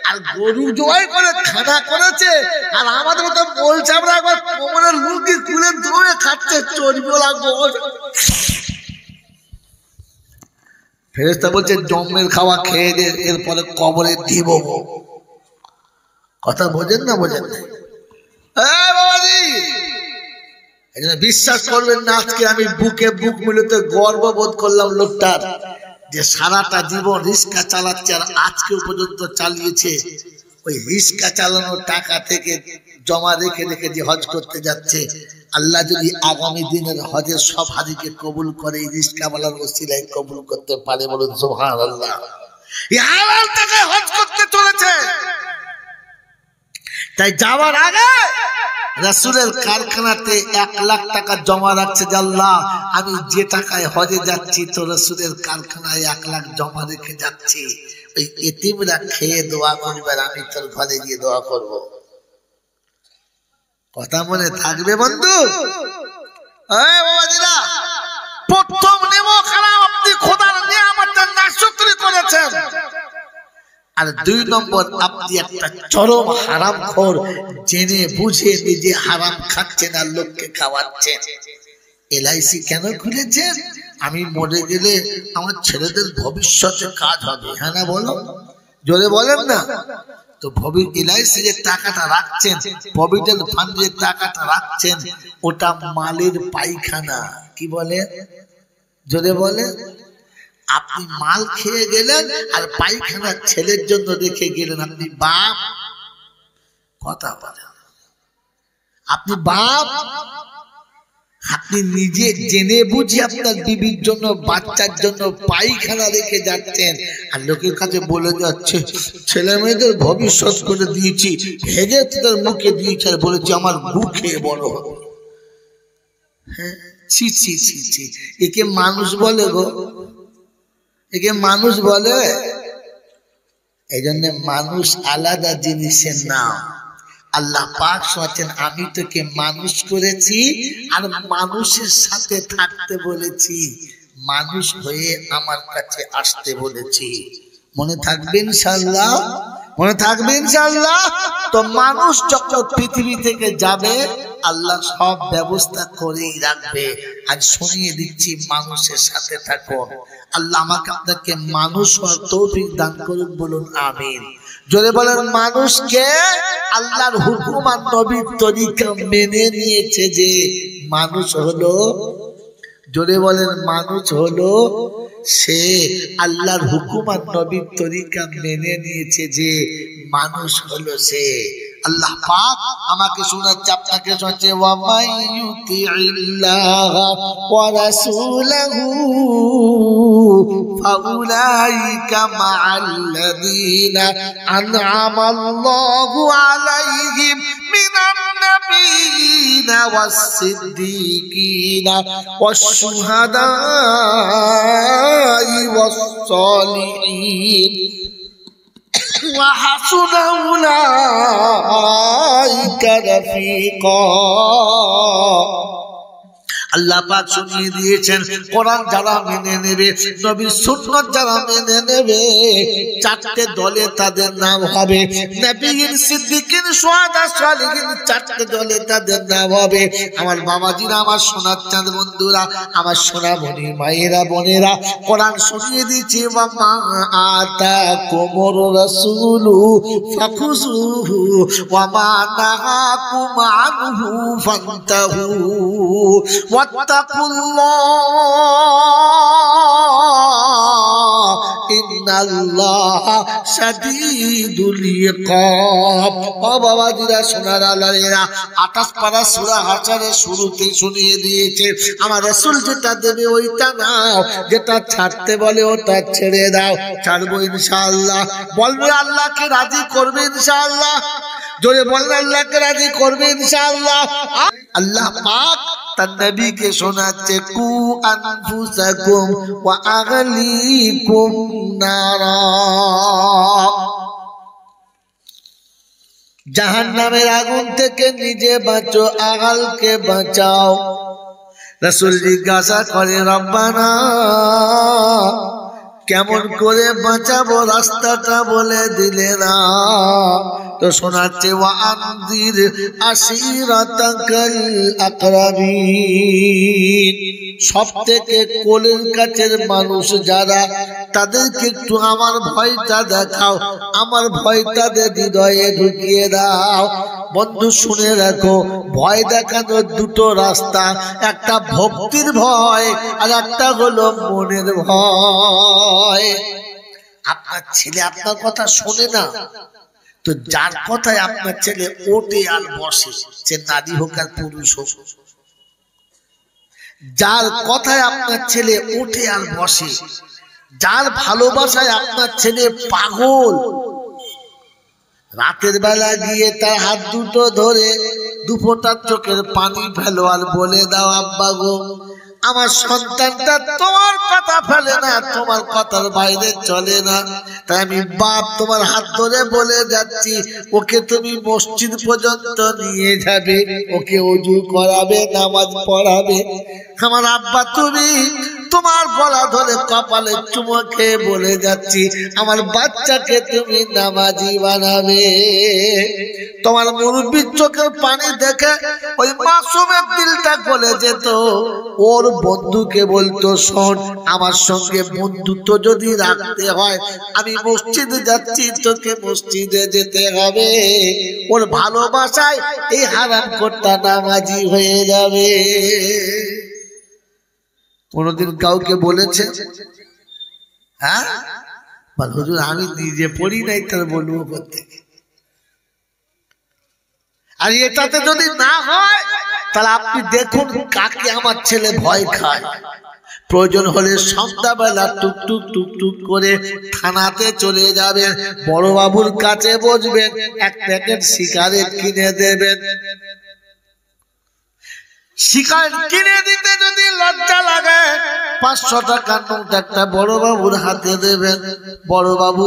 আর গরু জবাই করে খানা করেছে, আর আমাদের মতো বলছামরা একবার কোমরের লুঙ্গি খুলে দৌড়ে খাচ্ছে চর্বিওয়ালা গোশ। ফেরেশতা বলছে জম্মের খাওয়া খেয়ে দে, এরপরে কবরে দিব। কথা বোঝেন না? বোঝেন না? বাবাজি বিশ্বাস করবেন না, আজকে আমি বুকে বুক মিলতে গর্ববোধ করলাম লোকটার, যে সারাটা জীবন রিক্সা চালাচ্ছে আর আজকেও পর্যন্ত চালিয়েছে। ওই রিক্সা চালানোর টাকা থেকে জমা রেখে রেখে যে হজ করতে যাচ্ছে, আল্লাহ যদি আগামী দিনের হজের সব হাজিকে কবুল করে, এই রিক্সাওয়ালার ওসিলায় কবুল করতে পারে, বলুন সুবহানাল্লাহ। এই হালাল টাকায় হজ করতে চলেছে। তাই যাওয়ার আগে রাসূলের কারখানাতে 1 লাখ টাকা জমা রাখছে, যে আল্লাহ আমি যে টাকায় হজে যাচ্ছি তো রাসূলের কারখানায় 1 লাখ জমা রেখে যাচ্ছি, ওই এতিমরা খেয়ে দোয়া করবে, আমি তোর ঘরে গিয়ে দোয়া করব। কথা মনে থাকবে বন্ধু? বাবাজিরা, প্রথম নেমো খারাপ, আপনি খোদার নিয়ামতটা নাশকরি করেছেন। আর 2 নম্বর, আপনি একটা চরম হারামখোর, জেনে বুঝে নিজে হারাম খাচ্ছেন আর লোককে খাওয়াচ্ছেন। এলআইসি কেন খুলেছেন? আমি মরে গেলে আমার ছেলেদের ভবিষ্যতে কাজ হবে। হ্যাঁ না বলো, জোরে বলেন না? তো এলআইসি যে টাকাটা রাখছেন, প্রভিডেন্ট ফান্ড যে টাকাটা রাখছেন, ওটা মালের পায়খানা। কি বলে? জোরে বলে। আপনি মাল খেয়ে গেলেন আর পায়খানা ছেলের জন্য রেখে গেলেন, আপনি বাপ? কথা বলেন, আপনি বাপ? আপনি নিজে জেনে বুঝে আপনার বিবির জন্য, বাচ্চার জন্য পায়খানা রেখে যাচ্ছেন, আর লোকের কাছে বলে যাচ্ছে ছেলে মেয়েদের ভবিষ্যৎ করে দিয়েছি, হেগে তাদের মুখে দিয়েছে আর বলেছি আমার গু খেয়ে বড় হবে। হ্যাঁ, ছি ছি ছি ছি, একে মানুষ বলে গো? একে মানুষ বলে? এই জন্য মানুষ আলাদা জিনিসের নাম। আল্লাহ পাক বলেন আমি তোকে মানুষ করেছি আর মানুষের সাথে থাকতে বলেছি, মানুষ হয়ে আমার কাছে আসতে বলেছি। মনে থাকবে ইনশাআল্লাহ? মনে থাকবে ইনশাআল্লাহ? তো মানুষ যখন পৃথিবী থেকে যাবে আল্লাহ সব ব্যবস্থা করেই রাখবে। আজ শুনিয়ে দিচ্ছি মানুষের সাথে থাকুন। আল্লাহ আমাকে আপনাকে মানুষ হওয়ার তৌফিক দান করুন, বলুন আমিন। জোরে বলেন। মানুষকে আল্লাহর হুকুম আর নবীর তরিকা মেনে নিয়েছে যে মানুষ হলো, জোরে বলেন, মানুষ হলো সে আল্লাহর হুকুম আর নবীর তরিকা মেনে নিয়েছে যে মানুষ হলো সে। আল্লাহ পাক আমাকে শোনাচ্ছে, আপনাকে শোনাচ্ছে, ওয়া মাইয়ুতিল্লাহ ওয়া রাসূলাহু ফাউলাইকা মা'আল্লাযীনা আন'আমাল্লাহু আলাইহিম মিনান নাবিয়্যিনা ওয়াস-সিদ্দীকিনা ওয়াশ-শুহাদা'i ওয়াস-সালিহিন وحسن أولئك رفيقا। আল্লাহ পাক শুনিয়ে দিয়েছেন কোরআন যারা মেনে নেবে, নবীর সুন্নাত যারা মেনে নেবে, চারটে দলে তাদের নাম হবে। নবীর, সিদ্দিকিন, শুহাদা, সালিহিন, চারটে দলে তাদের নাম হবে। আমার বাবাজিরা, আমার সোনার চাঁদ বন্ধুরা, আমার সোনা মনি মায়েরা, বোনেরা, কোরআন শুনিয়ে দিয়েছে, ওয়া মা আতাকুমুর রাসূলু ফাখুযুহু ওয়া মা নাহাকুম আনহু ফান্তাহু ওয়াত্তাকুল্লাহ ইন্নাল্লাহা শাদীদুল ইকাব। ও বাবাজিরা, সোনার আল্লাহরা, 28 পারা সূরা হাশরের শুরুতে শুনিয়ে দিয়েছে আমার রাসূল যেটা দেবে ওইটা নাও, যেটা ছাড়তে বলে ওটা ছেড়ে দাও। ছাড়বো ইনশাআল্লাহ। বলবে আল্লাহকে রাজি করবে ইনশাআল্লাহ। জোরে বলবে আল্লাহকে রাজি করবে ইনশাআল্লাহ। আল্লাহ পাক তার নবীকে শোনাচ্ছে, কু আনফুসাকুম ওয়া আগলিকুম নারা, জাহান্নামের আগুন থেকে নিজে বাঁচো, আগালকে বাঁচাও। রাসূল জিজ্ঞাসা করে, রব্বানা কেমন করে বাঁচাবো, রাস্তাটা বলে দিলে না। তো শোনাচ্ছে, ওয়া আনজির আশিরাতাকাল আকরাবিন, সব থেকে কোলের কাছের মানুষ যারা, তাদেরকে একটু আমার ভয়টা দেখাও, আমার ভয়টা হৃদয়ে ঢুকিয়ে দাও। বন্ধু শুনে রাখো, ভয় দেখানোর দুটো রাস্তা, একটা ভক্তির ভয় আর একটা হলো মনের ভয়। আপনার ছেলে আপনার কথা শোনে না, তো যার কথায় আপনার ছেলে ওঠে আর বসে, সে নারী হোক আর পুরুষ হোক, যার কথায় আপনার ছেলে ওঠে আর বসে, যার ভালোবাসায় আপনার ছেলে পাগল, রাতের বেলা গিয়ে তার হাত দুটো ধরে দুফোঁটা চোখের পানি ফেলো আর বলে দাও, আব্বা গো আমার সন্তানটা তোমার কথা ফেলে না, তোমার কথার বাইরে চলে না, তাই আমি বাপ তোমার হাত ধরে বলে যাচ্ছি, ওকে তুমি মসজিদ পর্যন্ত নিয়ে যাবে, ওকে ওযু করাবে, নামাজ পড়াবে। আমার আব্বা তুমি তোমার গলা ধরে কপালে চুমো খেয়ে বলে যাচ্ছি, আমার বাচ্চাকে তুমি নামাজি বানাবে। তোমার মুরব্বির চোখের পানি দেখে ওই মাসুমের দিলটা গলে যেত, ওর বন্ধুকে বলতো, শোন আমার সঙ্গে বন্ধুত্ব যদি রাখতে হয় আমি মসজিদে যাচ্ছি, তোকে মসজিদে যেতে হবে। ওর ভালোবাসায় এই হারামখোরটা নামাজি হয়ে যাবে। কোনদিন কাউকে বলেছে? হ্যাঁ, হুজুর আমি নিজে পড়ি নাই, তার বলবো করতে। আর এটাতে যদি না হয় তাহলে আপনি দেখুন কাকে আমার ছেলে ভয় খায়। প্রয়োজন হলে সন্ধ্যাবেলা টুকটুক টুকটুক করে থানাতে চলে যাবেন, বড় বাবুর কাছে বসবেন, এক প্যাকেট সিগারেট কিনে দেবেন। শিকার কিনে দিতে যদি লজ্জা লাগে 500 টাকার নোট একটা বড় বাবুর হাতে দেবেন। বড় বাবু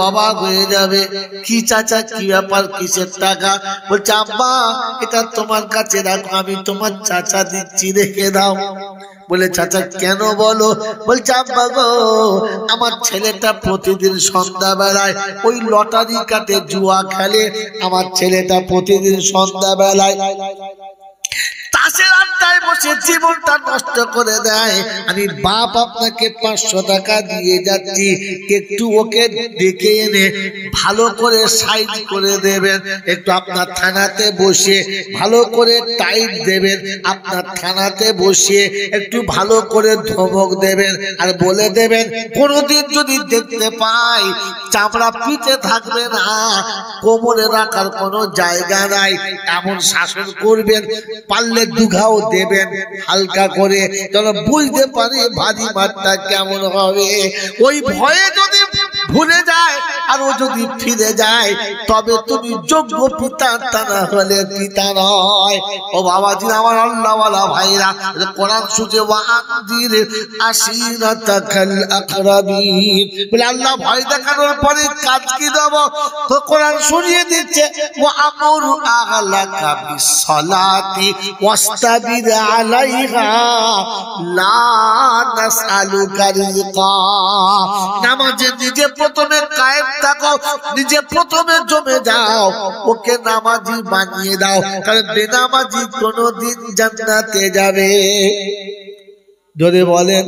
অবাক হয়ে যাবে, কি চাচা কি ব্যাপার, কিসের টাকা? বলছে আব্বা এটা তোমার কাছে রাখো, আমি তোমার চাচা দিচ্ছি, রেখে দাও। বলে চাচা কেন বলো? বলছে আব্বা গো, আমার ছেলেটা প্রতিদিন সন্ধ্যাবেলায় ওই লটারি কাটে, জুয়া খেলে। আমার ছেলেটা প্রতিদিন সন্ধ্যাবেলায় তাসের আড্ডায় বসে জীবনটা নষ্ট করে দেয়। আমি বাপ আপনাকে 500 টাকা দিয়ে যাচ্ছি, একটু ওকে ডেকে এনে ভালো করে সাইড করে দেবেন, একটু আপনার থানাতে বসে ভালো করে টাইট দেবেন, আপনার থানাতে বসে একটু ভালো করে ধমক দেবেন, আর বলে দেবেন কোনোদিন যদি দেখতে পাই চামড়া পিঠে থাকবে না, কোমরে রাখার কোনো জায়গা নাই, এমন শাসন করবেন। পারলে দুঘাও দেবেন হালকা করে, যেন বুঝতে পারে ভারী মারটা কেমন হবে। ওই ভয়ে যদি ভুলে যায় আর ও যদি ফিরে যায়, তবে তুমি যোগ্য পিতা, তা না হলে পিতা নয়। ও বাবাজি আমার আল্লাহওয়ালা ভাইরা, কোরআন সুজে ওয়ানদির আশিরাতাকাল আকরাবিন বলে আল্লাহ ভয় দেখানোর পরে কাজ কি দেব? তো কোরআন শুনিয়ে দিচ্ছে ওয়া আমুর আহলাকা বিসসালাতি ওয়াস্তাবির আলাইহা লা নাসআলুকা রিজকা। নামাজে নিজে প্রথমে কায়েম থাকো, নিজে প্রথমে জমে যাও, ওকে নামাজি বানিয়ে দাও, কারণ বেনামাজি কোনোদিন জান্নাতে যাবে? যদি বলেন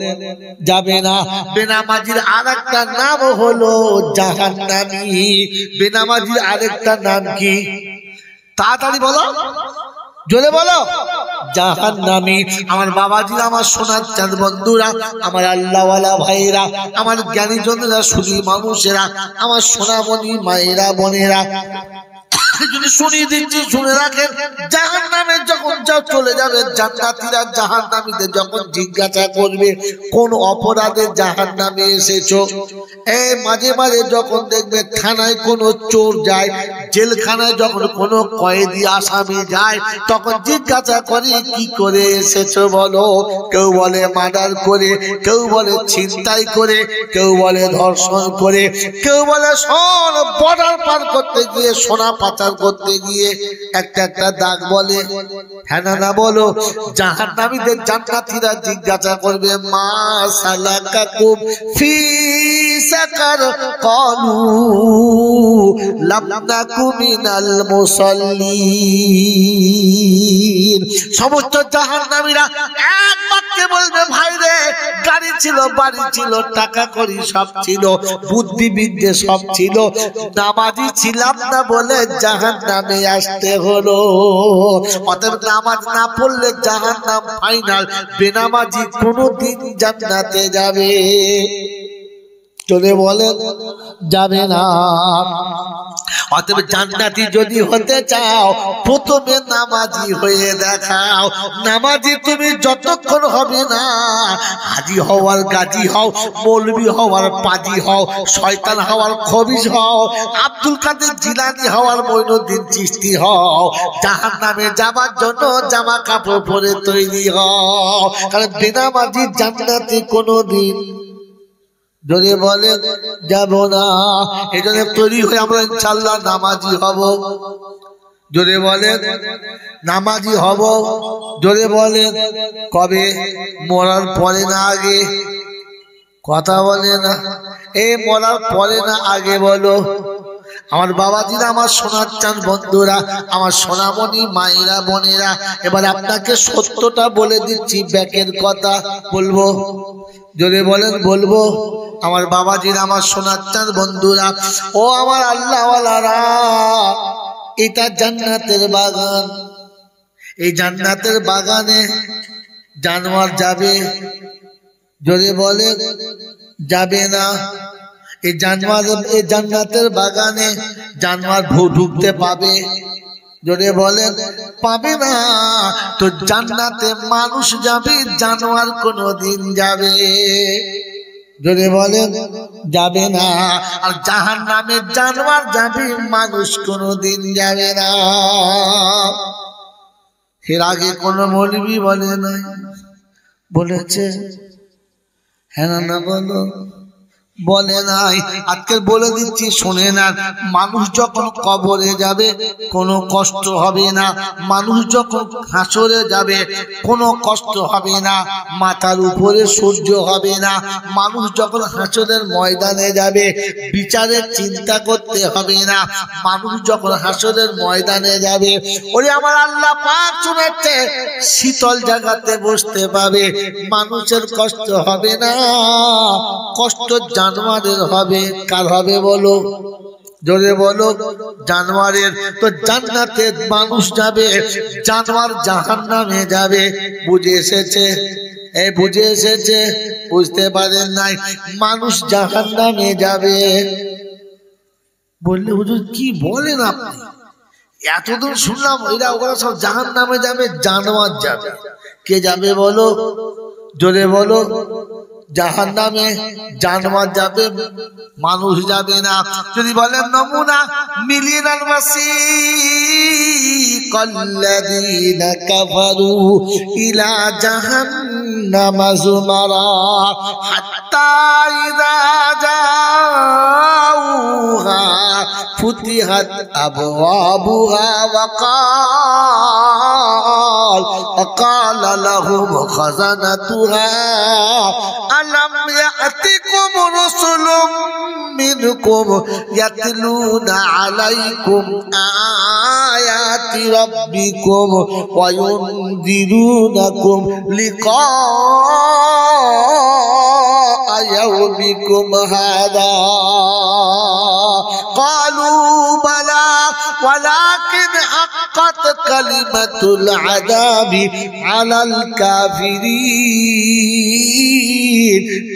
যাবে না। বেনামাজির আরেকটা নাম হলো জাহান্নামী। বেনামাজির আরেকটা নাম কি? তাড়াতাড়ি বলো, জোরে বলো। জাহান্নামী। আমার বাবাজিরা, আমার সোনার চাঁদ বন্ধুরা, আমার আল্লাহওয়ালা ভাইরা, আমার জ্ঞানী জনেরা, সুধী মানুষেরা, আমার সোনামণি মায়েরা বোনেরা, যদি শুনিয়ে দিচ্ছি শুনে রাখেন। জাহান্নামে যখন চলে যাবে, জান্নাতীরা জাহান্নামীদের যখন জিজ্ঞাসা করবে কোন অপরাধে জাহান্নামে এসেছো, এই মাঝে মাঝে যখন দেখবে থানায় কোনো চোর যায়, জেলখানায় যখন কোনো কয়েদি আসামি যায়, তখন জিজ্ঞাসা করে কি করে এসেছো বলো। কেউ বলে মার্ডার করে, কেউ বলে ছিনতাই করে, কেউ বলে ধর্ষণ করে, কেউ বলে শোন বর্ডার পার করতে গিয়ে, সোনা পাচার করতে গিয়ে একটা একটা দাগ বলে। হ্যাঁ না বলো। জাহান্নামীদের জান্নাতীরা জিজ্ঞাসা করবে মা সালাকাকুম ফি সাকার, ক্বালু লাম নাকু মিনাল মুসাল্লিন। সমস্ত জাহান্নামীরা এক বাক্যে বলবে ভাই রে, গাড়ি ছিল, বাড়ি ছিল, টাকা কড়ি সব ছিল, বুদ্ধি বিদ্যে সব ছিল, নামাজি ছিলাম না বলে জাহান্নামে আসতে হলো। অতএব নামাজ না পড়লে জাহান্নাম ফাইনাল, বেনামাজি কোনোদিন জান্নাতে যাবে? চলে বলেন যাবে না। অতএব জান্নাতি যদি হতে চাও, প্রথমে নামাজি হয়ে দেখাও। নামাজি তুমি যতক্ষণ হবে না, হাজি হওয়ার গাজী হও, মৌলবি হওয়ার পাজি হও, শয়তান হওয়ার খবিশ হও, আব্দুল কাদের জিলানী হওয়ার মঈনুদ্দিন চিশতি হও, জাহান্নামে যাবার জন্য জামা কাপড় পরে তৈরি হও, কারণ বেনামাজি জান্নাতি কোনোদিন যদি বলে যাব না। এই জন্য তৈরি হয়ে আমরা ইনশাআল্লাহ নামাজি হব। যদি বলেন নামাজি হব, যদি বলেন কবে? মরার পরে না আগে? কথা বলে না। এই মরার পরে না আগে বলো। আমার বাবাজিরা, আমার সোনার চাঁদ বন্ধুরা, আমার সোনামণি মায়েরা বোনেরা, এবার আপনাকে সত্যটা বলে দিচ্ছি, ব্যাকের কথা বলবো। যদি বলেন বলবো। আমার বাবাজিরা, আমার সোনার চাঁদ বন্ধুরা, ও আমার আল্লাহওয়ালারা, এটা জান্নাতের বাগান। এই জান্নাতের বাগানে জানোয়ার যাবে? যদি বলে যাবে না। এই জান্নাতের বাগানে জানোয়ার ঢুকতে পাবে? যদি বলেন পাবে না। তো জান্নাতে মানুষ যাবে, জানোয়ার কোনদিন যাবে? যদি বলেন যাবে না। আর জাহান্নামে জানোয়ার যাবে, মানুষ কোনদিন যাবে না। এর আগে কোন মৌলবি বলে নাই? বলেছে? হ্যাঁ না বলো, বলে নাই। আজকে বলে দিচ্ছি শুনে না। মানুষ যখন কবরে যাবে কোনো কষ্ট হবে না, মানুষ যখন হাসরে যাবে কোনো কষ্ট হবে না, মাথার উপরে সূর্য হবে না, মানুষ যখন হাসরের ময়দানে যাবে বিচারের চিন্তা করতে হবে না, মানুষ যখন হাসরের ময়দানে যাবে ওরে আমার আল্লাহ পাক শুনেছে শীতল জায়গাতে বসতে পাবে, মানুষের কষ্ট হবে না, কষ্ট জানোয়ারের হবে। কার হবে বলো? জোরে বলো। জানোয়ারের। তো জান্নাতে মানুষ যাবে, জানোয়ার জাহান্নামে যাবে। বুঝে এসেছে? বুঝে এসেছে? বুঝতে পারেন নাই? মানুষ জাহান্নামে যাবে। বললে হুজুর কি বলেন আপনি? এতদিন শুনলাম এরা ওরা সব জাহান্নামে যাবে, জানোয়ার যাবে। কে যাবে বলো? জোরে বলো। জাহান্নামে জানোয়ার যাবে, মানুষ যাবে না। যদি বলেন নমুনা মিলিনাল মাসিকাল্লাযীনা কাফারু ইলা জাহান্নামা যুমারা হাত্তা ইযা জাউহা ফুতিহাত আবওয়াবুহা وقال لهم خزنتها ألم يأتكم رسل منكم يتلون عليكم آيات ربكم وينذرونكم لقاء يومكم هذا قالوا بلى ولكن حقت كلمة العذاب على الكافرين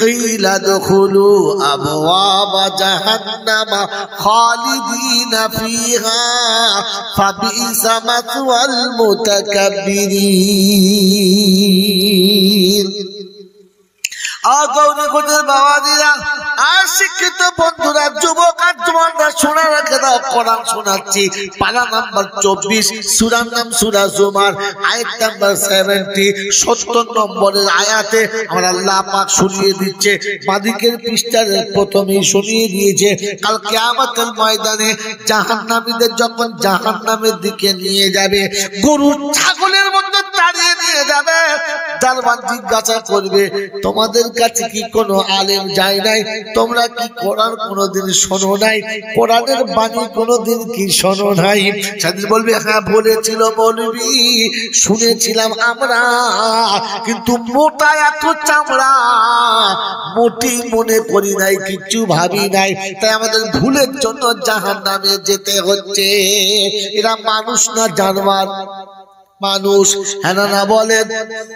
قيل ادخلوا أبواب جهنم خالدين فيها فبئس مثوى المتكبرين বাবাজিরা আর শিক্ষিত বন্ধুরা, যুবক আর জওয়ানরা শোনা রাখে দাও, কোরআন শোনাচ্ছি। পারা নাম্বার 24, সূরার নাম সূরা জুমার, আয়াত নাম্বার 70, 70 নম্বরের আয়াতে আমার আল্লাহ পাক শুনিয়ে দিচ্ছে। বাদিকের পৃষ্ঠার প্রথমেই শুনিয়ে দিয়েছে কাল কিয়ামতের ময়দানে জাহান্নামীদের যখন জাহান্নামের দিকে নিয়ে যাবে, গরু ছাগলের মধ্যে তাড়িয়ে নিয়ে যাবে। দারওয়ান জিজ্ঞাসা করবে তোমাদের কাছে কি কোনো আলেম যায় নাই? তোমরা কি কোরআন কোনোদিন শোনো নাই? কোরআনের বাণী কোনোদিন কি শোনো নাই? সেদিন বলবে হ্যাঁ বলেছিল মৌলবী, শুনেছিলাম আমরা, কিন্তু মোটা এত চামড়া, মোটি মনে করি নাই, কিচ্ছু ভাবি নাই, তাই আমাদের ভুলের জন্য জাহান্নামে যেতে হচ্ছে। এরা মানুষ না জানোয়ার? মানুষ। হ্যাঁ না বলেন?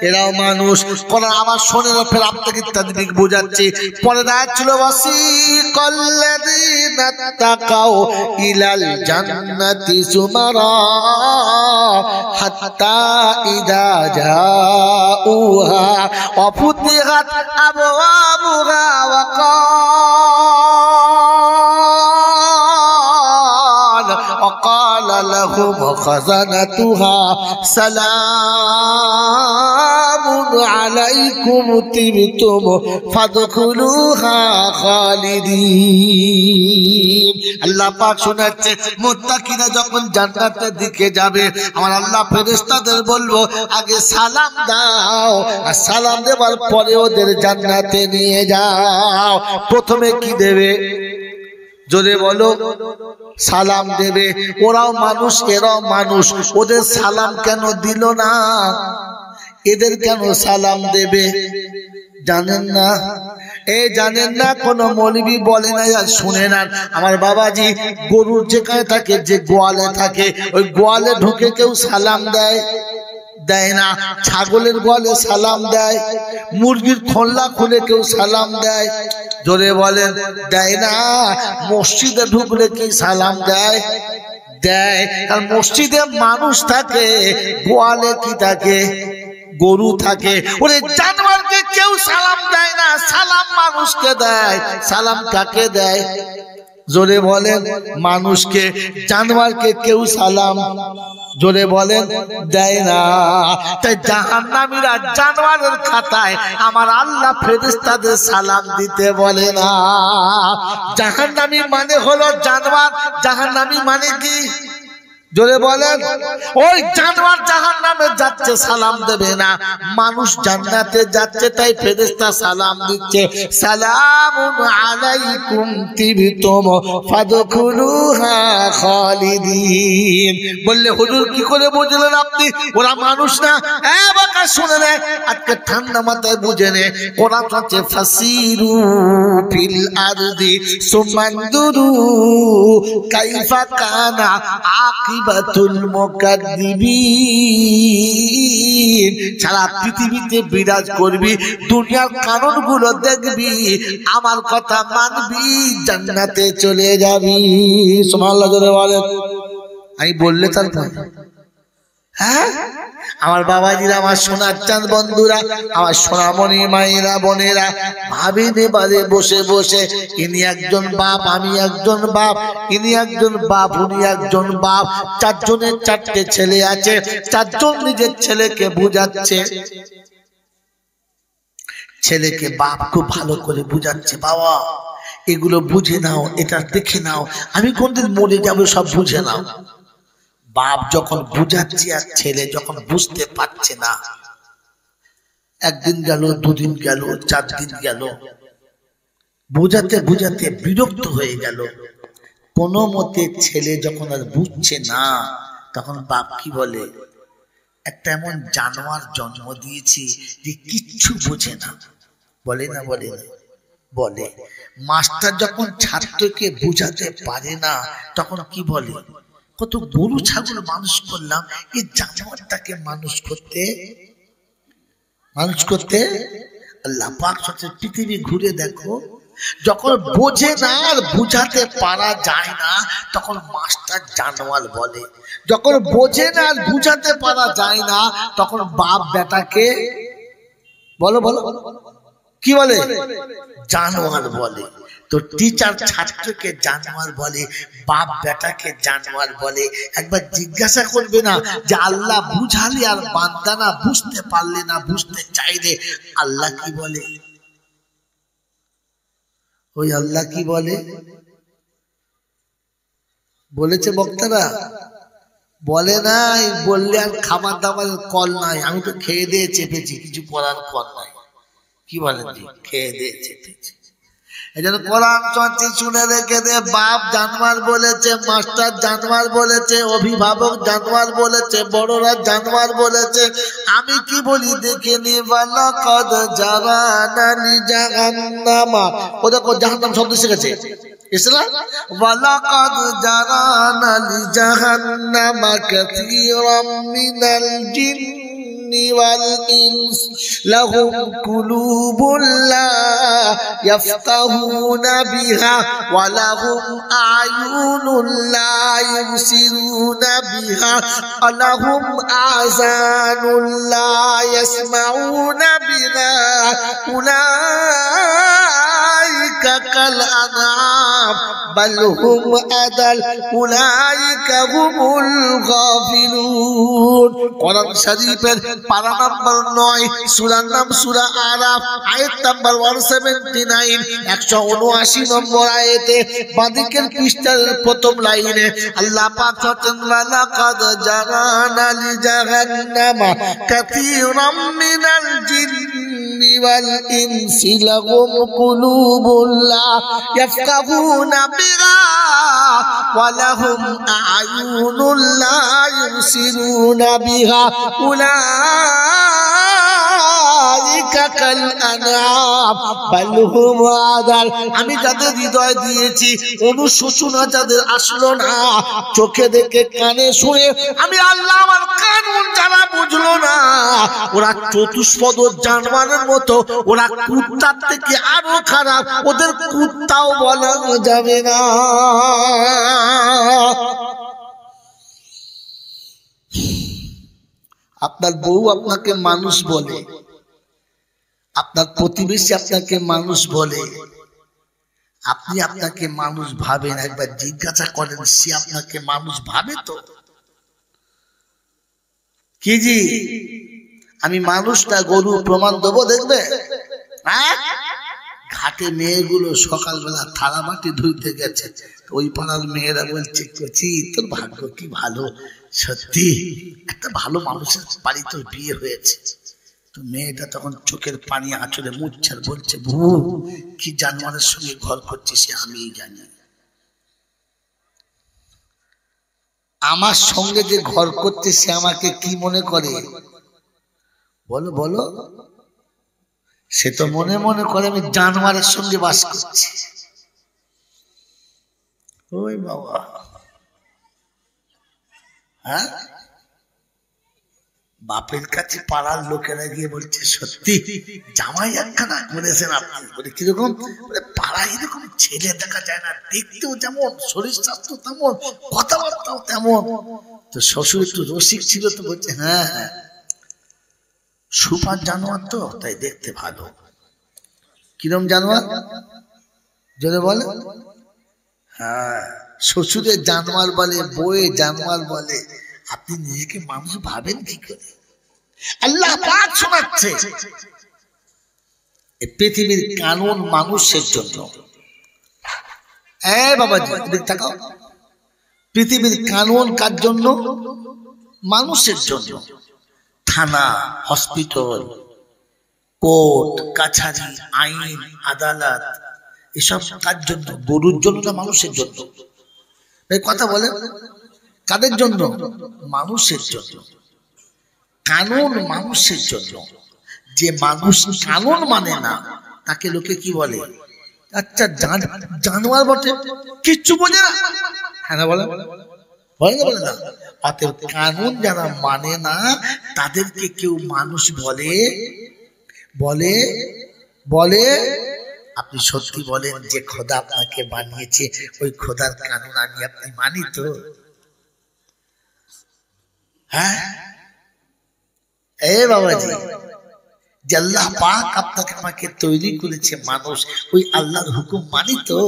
এরাও মানুষ। কোরআন আবার শোনেন, ফের আপনাকে ইত্যাদি বোঝাচ্ছি। পরে আয়াত ছিল ওয়াসিকাল্লাযীনা তাকাউ ইলাল জান্নাতি যুমারা হাত্তা ইযা জাউহা ওয়া ফুতিহাত আবওয়াবুহা ওয়া وقال لهم خزنتها سلام عليكم طبتم فادخلوها خالدين। আল্লাহ পাক শোনাচ্ছে মুত্তাকিরা যখন জান্নাতের দিকে যাবে আমার আল্লাহ ফেরেশতাদের বলবো আগে সালাম দাও, আর সালাম দেওয়ার পরে ওদের জান্নাতে নিয়ে যাও। প্রথমে কি দেবে? জোরে বলো। সালাম দেবে। ওরাও মানুষ এরাও মানুষ, ওদের সালাম কেন দিল না? এদের কেন সালাম দেবে জানেন না? জানেন না? কোন মৌলবি বলে না, আর শুনে না। আমার বাবাজি গরুর যেখানে থাকে, যে গোয়ালে থাকে, ওই গোয়ালে ঢুকে কেউ সালাম দেয়? দেয় না। ছাগলের গোয়ালে সালাম দেয়? মুরগির খোল্লা খুলে কেউ সালাম দেয়? জোরে বলেন। দেয় না। মসজিদে ঢুকলে কি সালাম দেয়? দেয়। আর মসজিদে মানুষ থাকে, গোয়ালে কি থাকে? গরু থাকে। ওরে জানোয়ারকে কেউ সালাম দেয় না, সালাম মানুষকে দেয়। সালাম কাকে দেয়? জোরে বলেন। মানুষকে জানোয়ারকে কেউ সালাম জোরে বলেন দেয় না। তাই জাহান্নামীরা জানোয়ারের খাতায় আমার আল্লাহ ফেরেশতাদের সালাম দিতে বলে না। জাহান্নামী মানে হলো জানোয়ার। জাহান্নামী মানে কি জোরে বলেন? ওই জানোয়ার জাহান্নামে যাচ্ছে, সালাম দেবে না। মানুষ জান্নাতে যাচ্ছে, তাই ফেরেশতা সালাম দিচ্ছে, সালামুন আলাইকুম তিবতুম ফাদখুলুহা খালিদিন। বললে হুজুর কি করে বুঝলেন আপনি? ওরা মানুষ না? বাবা শুনে নে, আজকে ঠান্ডা মাথায় বুঝে নে। কোরআন আছে ফাসিরু ফিল আরদি সুমানদুরু কাইফা কানা আকিবাতুল মুকাদ্দিবিন। সারা পৃথিবীতে বিরাজ করবি, দুনিয়ার কারণগুলো দেখবি, আমার কথা মানবি, জান্নাতে চলে যাবি। সুবহানাল্লাহ জোরে বলেন। আমি বললে তারপর হ্যাঁ আমার বাবাজিরা, আমার সোনার চাঁদ বন্ধুরা, আমার সোনামণি মায়েরা বোনেরা, ভাবিনে বাড়ি বসে বসে ইনি একজন বাপ, আমি একজন বাপ, ইনি একজন বাপ, উনি একজন বাপ, চারজনের চারটে ছেলে আছে, চারজন নিজের ছেলেকে বুঝাচ্ছে। ছেলেকে বাপ খুব ভালো করে বুঝাচ্ছে, বাবা এগুলো বুঝে নাও, এটা দেখে নাও, আমি কোনদিন মরে যাবো সব বুঝে নাও। বাপ যখন বুঝাচ্ছে আর ছেলে যখন বুঝতে পারছে না, একদিন গেল, দুদিন গেল, 4 দিন গেল, বুঝাতে বুঝাতে বিরক্ত হয়ে গেল। কোনো মতে ছেলে যখন আর বুঝছে না, তখন বাপ কি বলে, একটা এমন জানোয়ার জন্ম দিয়েছি যে কিচ্ছু বোঝে না। বলে না বলে না বলে। মাস্টার যখন ছাত্রকে বুঝাতে পারে না, তখন কি বলে, কত গরু ছাগল মানুষ করলাম, এই জানোয়ারটাকে মানুষ করতে আল্লাহ পাক সাথে পৃথিবী ঘুরে দেখো, যখন বোঝে না আর বুঝাতে পারা যায় না, তখন মাস্টার জানোয়ার বলে। যখন বোঝে না আর বুঝাতে পারা যায় না, তখন বাপ বেটাকে বলো বলো কি বলে, জানোয়ার বলে। তো টিচার ছাত্রকে জানোয়ার বলে, বাপ বেটাকে জানোয়ার বলে। একবার জিজ্ঞাসা করবে না যে আল্লাহ বুঝালে আর বান্দা না বুঝতে পারলে না, বুঝতে চাইলে আল্লাহ কি বলে? ওই আল্লাহ কি বলে বলেছে বক্তারা? বলে নাই। বললে আর খাবার দাবারের কল নাই। আমি তো খেয়ে দিয়ে চেপেছি, কিছু করার কল নাই। কি বলেন জি? খেয়ে দিয়ে চেপেছি। এই জন্য কোরআন চর্চি শুনে রেখে দে। বাপ জানোয়ার বলেছে, মাস্টার জানোয়ার বলেছে, অভিভাবক জানোয়ার বলেছে, বড়রা জানোয়ার বলেছে। আমি কি বলি দেখে নি, ওয়ালাকাদ জারানা লি জাহান্নামা। ও দেখো জাহান্নাম শব্দ শিখেছে ইসলাম। ওয়ালাকাদ জারানা লি জাহান্নামা কাসীরাম মিনাল জিন্নি ওয়াল ইনস লাহুম কুলুবুন লা ইয়াফকাহুনা বিহা ওয়া লাহুম আ'য়ুনুন লা ইউবসিরুনা বিহা ওয়া লাহুম আযানুন লা ইয়াসমাউনা বিহা উলাইকা কাল আনআম বাল হুম আদাল উলাইকা হুমুল গাফিলুন। কোরআন শরীফের পারা নাম্বার 9, সূরার নাম সূরা আরাফ, আয়াত নাম্বার 179, 179 নম্বর আয়াতে বাদিকের পৃষ্ঠার প্রথম লাইনে আল্লাহ পাক বলেন, লাকাদ জারানা লি জাহান্নামা কাসীরাম মিনাল জিন্নি ওয়াল ইনসি লাহুম কুলুবুন লা ইয়াফকাহুনা বিহা ওয়া লাহুম আ'য়ুনুন লা ইউবসিরুনা বিহা উলাইকা কাল আনআম বাল হুম আদাল। আমি যাদের হৃদয় দিয়েছি, অনুশোচনা যাদের আসলো না, চোখে দেখে কানে শুনে আমি আল্লাহ আমার কানুন যারা বুঝলো না, ওরা চতুষ্পদ জানোয়ারের মতো, ওরা কুত্তার থেকে আরো খারাপ। ওদের কুত্তাও বলা যাবে না। আপনার বউ আপনাকে মানুষ বলে, আপনার প্রতিবেশী আপনাকে মানুষ বলে, আপনি আপনাকে মানুষ ভাবেন, একবার জিজ্ঞাসা করেন সে আপনাকে মানুষ ভাবে তো? কি জি আমি মানুষ না গরু? প্রমাণ দেবো, দেখবে। ঘাটে মেয়েগুলো সকালবেলা থালা বাটি ধুইতে গেছে, ওই পাড়ার মেয়েরা বলছে কচি তোর ভাগ্য কি ভালো, সত্যি একটা ভালো মানুষের বাড়ি তোর বিয়ে হয়েছে। তো মেয়েটা তখন চোখের পানি আঁচড়ে মুছছে আর বলছে বউ কি জানোয়ারের সঙ্গে ঘর করছে সে আমিই জানি। আমার সঙ্গে যে ঘর করছে সে আমাকে কি মনে করে বলো বলো? সে তো মনে মনে করে আমি জানোয়ারের সঙ্গে বাস করছি। ওই বাবা, হ্যাঁ বাপের কাছে পাড়ার লোকেরা গিয়ে বলছে সত্যি জামাই একখানা করেছেন আপনি। বলে কিরকম? পাড়ায় এরকম ছেলে দেখা যায় না, দেখতেও যেমন, শরীর স্বাস্থ্য তেমন, কথাবার্তাও তেমন। তো শ্বশুর একটু রসিক ছিল, তো বলছে হ্যাঁ হ্যাঁ সুপার জানোয়ার তো তাই দেখতে ভালো। কিরম জানোয়ার জোরে বলে? হ্যাঁ শ্বশুরের জানোয়ার বলে, বউয়ে জানোয়ার বলে। আপনি নিজেকে মানুষ ভাবেন কি করে? আল্লাহ পাক শোনাচ্ছে পৃথিবীর কানুন মানুষের জন্য। বাবাজি তাকাও, পৃথিবীর কানুন কার জন্য? মানুষের জন্য। থানা, হসপিটাল, কোর্ট কাছারি, আইন আদালত এসব কার জন্য? গরুর জন্য না মানুষের জন্য? এই কথা বলে কাদের জন্য? মানুষের জন্য। কানুন মানুষের জন্য। যে মানুষ কানুন মানে না তাকে লোকে কি বলে? আচ্ছা জানোয়ার বটে, কিচ্ছু বোঝে না। হ্যাঁ না বলে বলে না। অতএব কানুন যারা মানে না তাদেরকে কেউ মানুষ বলে বলে বলে আপনি সত্যি বলেন যে খোদা আপনাকে বানিয়েছে ওই খোদার কানুন আমি আপনি মানি তো? হ্যাঁ বাবাজি, যে আল্লাহ পাক আপনাকে আমাকে তৈরি করেছে মানুষ, ওই আল্লাহর হুকুম মানি তো?